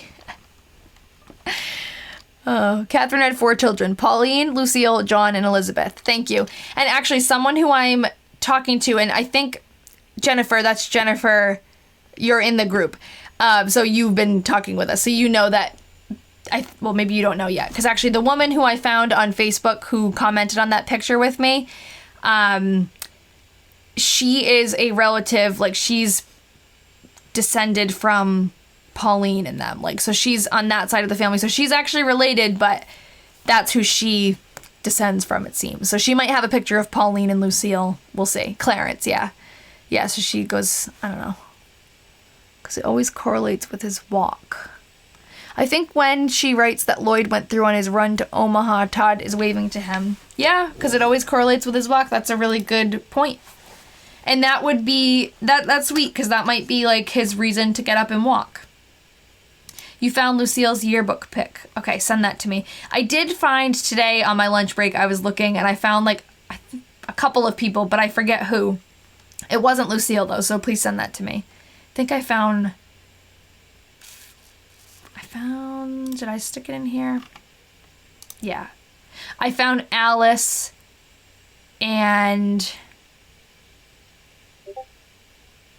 Oh, Catherine had 4 children. Pauline, Lucille, John, and Elizabeth. Thank you. And actually, someone who I'm talking to, and I think Jennifer, that's Jennifer, you're in the group. So you've been talking with us, so you know that. Well, maybe you don't know yet, because actually the woman who I found on Facebook who commented on that picture with me, she is a relative, like she's descended from Pauline and them, like, so she's on that side of the family, so she's actually related, but that's who she descends from, it seems. So she might have a picture of Pauline and Lucille. We'll see. Clarence, yeah. Yeah, so she goes, I don't know, because it always correlates with his walk. I think when she writes that Lloyd went through on his run to Omaha, Todd is waving to him. Yeah, because it always correlates with his walk. That's a really good point. And that would be, that's sweet, because that might be like his reason to get up and walk. You found Lucille's yearbook pic. Okay, send that to me. I did find today on my lunch break, I was looking and I found like a couple of people, but I forget who. It wasn't Lucille though, so please send that to me. I think I found, did I stick it in here? Yeah. I found Alice and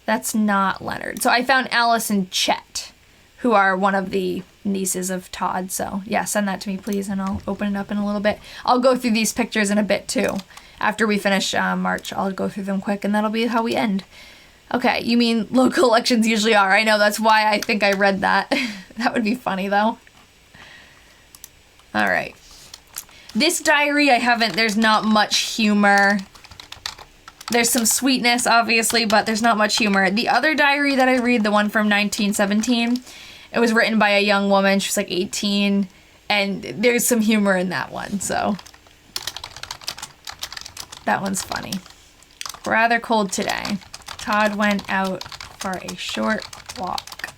that's not Leonard. So I found Alice and Chet, who are one of the nieces of Todd. So yeah, send that to me, please, and I'll open it up in a little bit. I'll go through these pictures in a bit too. After we finish March, I'll go through them quick, and that'll be how we end. Okay, you mean local elections usually are. I know, that's why I think I read that. That would be funny, though. All right. This diary, there's not much humor. There's some sweetness, obviously, but there's not much humor. The other diary that I read, the one from 1917, it was written by a young woman. She was like 18, and there's some humor in that one, so that one's funny. Rather cold today. Todd went out for a short walk.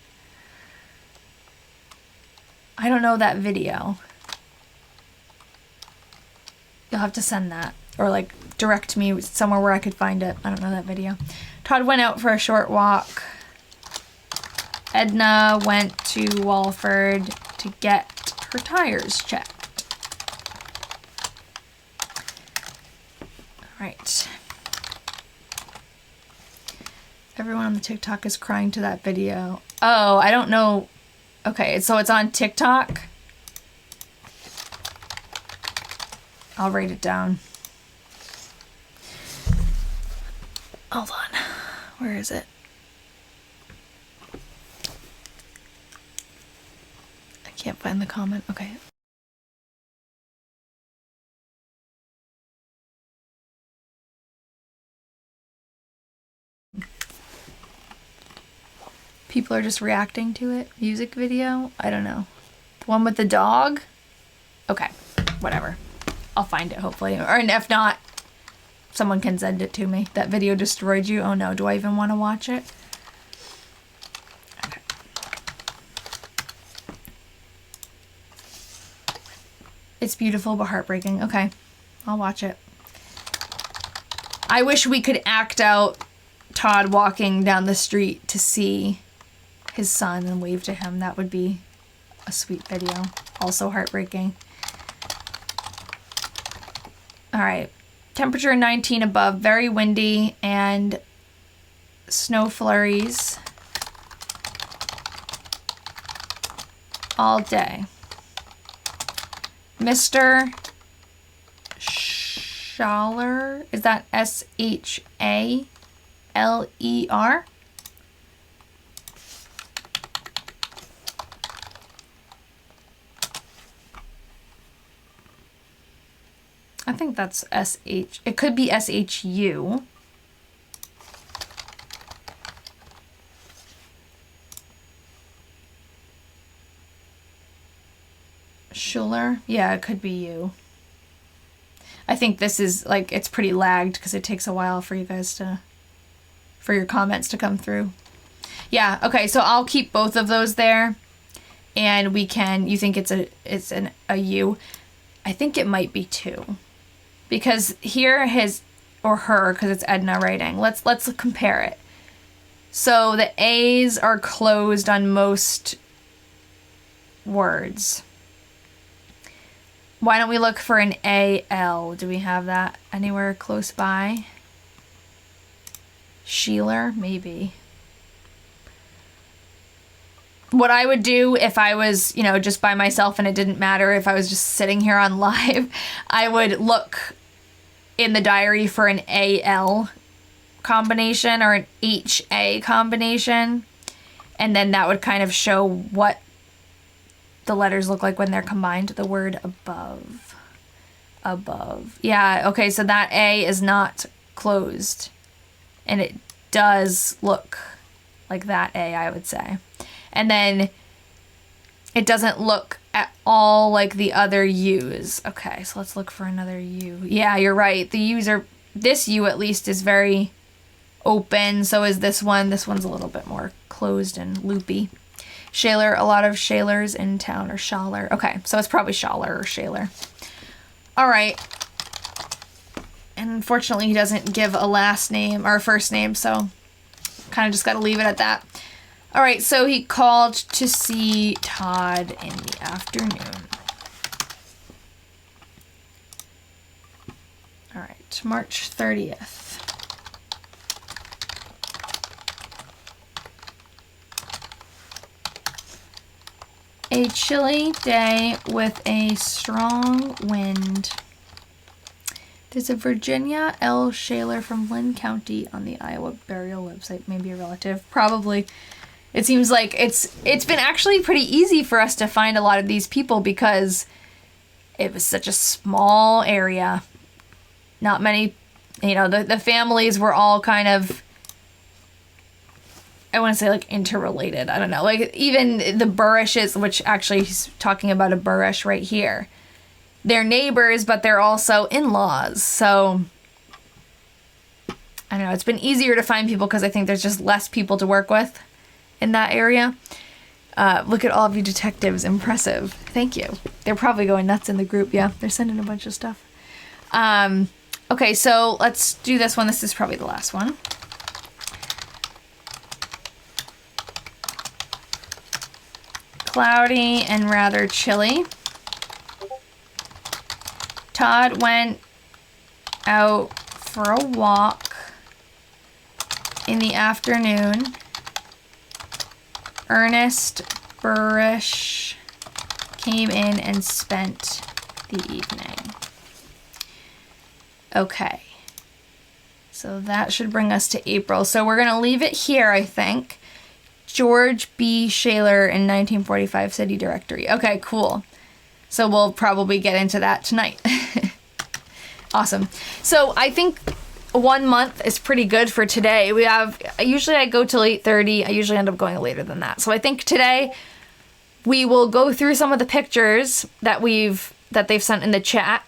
I don't know that video. You'll have to send that, or like direct me somewhere where I could find it. I don't know that video. Todd went out for a short walk. Edna went to Walford to get her tires checked. All right. Everyone on the TikTok is crying to that video. Oh, I don't know. Okay, so it's on TikTok. I'll write it down. Hold on. Where is it? I can't find the comment. Okay. People are just reacting to it. Music video? I don't know. The one with the dog? Okay. Whatever. I'll find it, hopefully. Or and if not, someone can send it to me. That video destroyed you. Oh no, do I even want to watch it? Okay. It's beautiful but heartbreaking. Okay, I'll watch it. I wish we could act out Todd walking down the street to see his son and wave to him. That would be a sweet video. Also heartbreaking. All right. Temperature 19 above, very windy, and snow flurries all day. Mr. Schaller, is that Schaler? I think that's SH. It could be SHU. Schuler? Yeah, it could be you. I think this is like, it's pretty lagged because it takes a while for you guys to, for your comments to come through. Yeah, okay, so I'll keep both of those there. And we can, you think it's a U? I think it might be two. Because here his, or her, because it's Edna writing. Let's compare it. So the A's are closed on most words. Why don't we look for an AL? Do we have that anywhere close by? Sheeler, maybe. what I would do if I was, you know, just by myself and it didn't matter if I was just sitting here on live, I would look in the diary for an AL combination or an HA combination, and then that would kind of show what the letters look like when they're combined. The word above. Above. Yeah, okay, so that A is not closed, and it does look like that A, I would say. And then it doesn't look at all like the other U's. Okay, so let's look for another U. Yeah, you're right. The U's are, this U at least is very open. So is this one. This one's a little bit more closed and loopy. Shaler, a lot of Shalers in town, or Shaler. Okay, so it's probably Shaler or Shaler. All right. And unfortunately, he doesn't give a last name or a first name, so kind of just got to leave it at that. All right, so he called to see Todd in the afternoon. All right, March 30th. A chilly day with a strong wind. There's a Virginia L. Shaler from Lynn County on the Iowa burial website. Maybe a relative. Probably. It seems like it's been actually pretty easy for us to find a lot of these people because it was such a small area. Not many, you know, the families were all kind of, I want to say like interrelated. I don't know. Like even the Burishes, which actually he's talking about a Burish right here. They're neighbors, but they're also in-laws. So I don't know. It's been easier to find people because I think there's just less people to work with in that area. Look at all of you detectives. Impressive. Thank you. They're probably going nuts in the group. Yeah, they're sending a bunch of stuff. Okay, so let's do this one. This is probably the last one. Cloudy and rather chilly. Todd went out for a walk in the afternoon. Ernest Burish came in and spent the evening. Okay. So that should bring us to April. So we're going to leave it here, I think. George B. Shaler in 1945 City Directory. Okay, cool. So we'll probably get into that tonight. Awesome. So I think 1 month is pretty good for today. We have, usually I go till 8:30. I usually end up going later than that. So I think today we will go through some of the pictures that they've sent in the chat.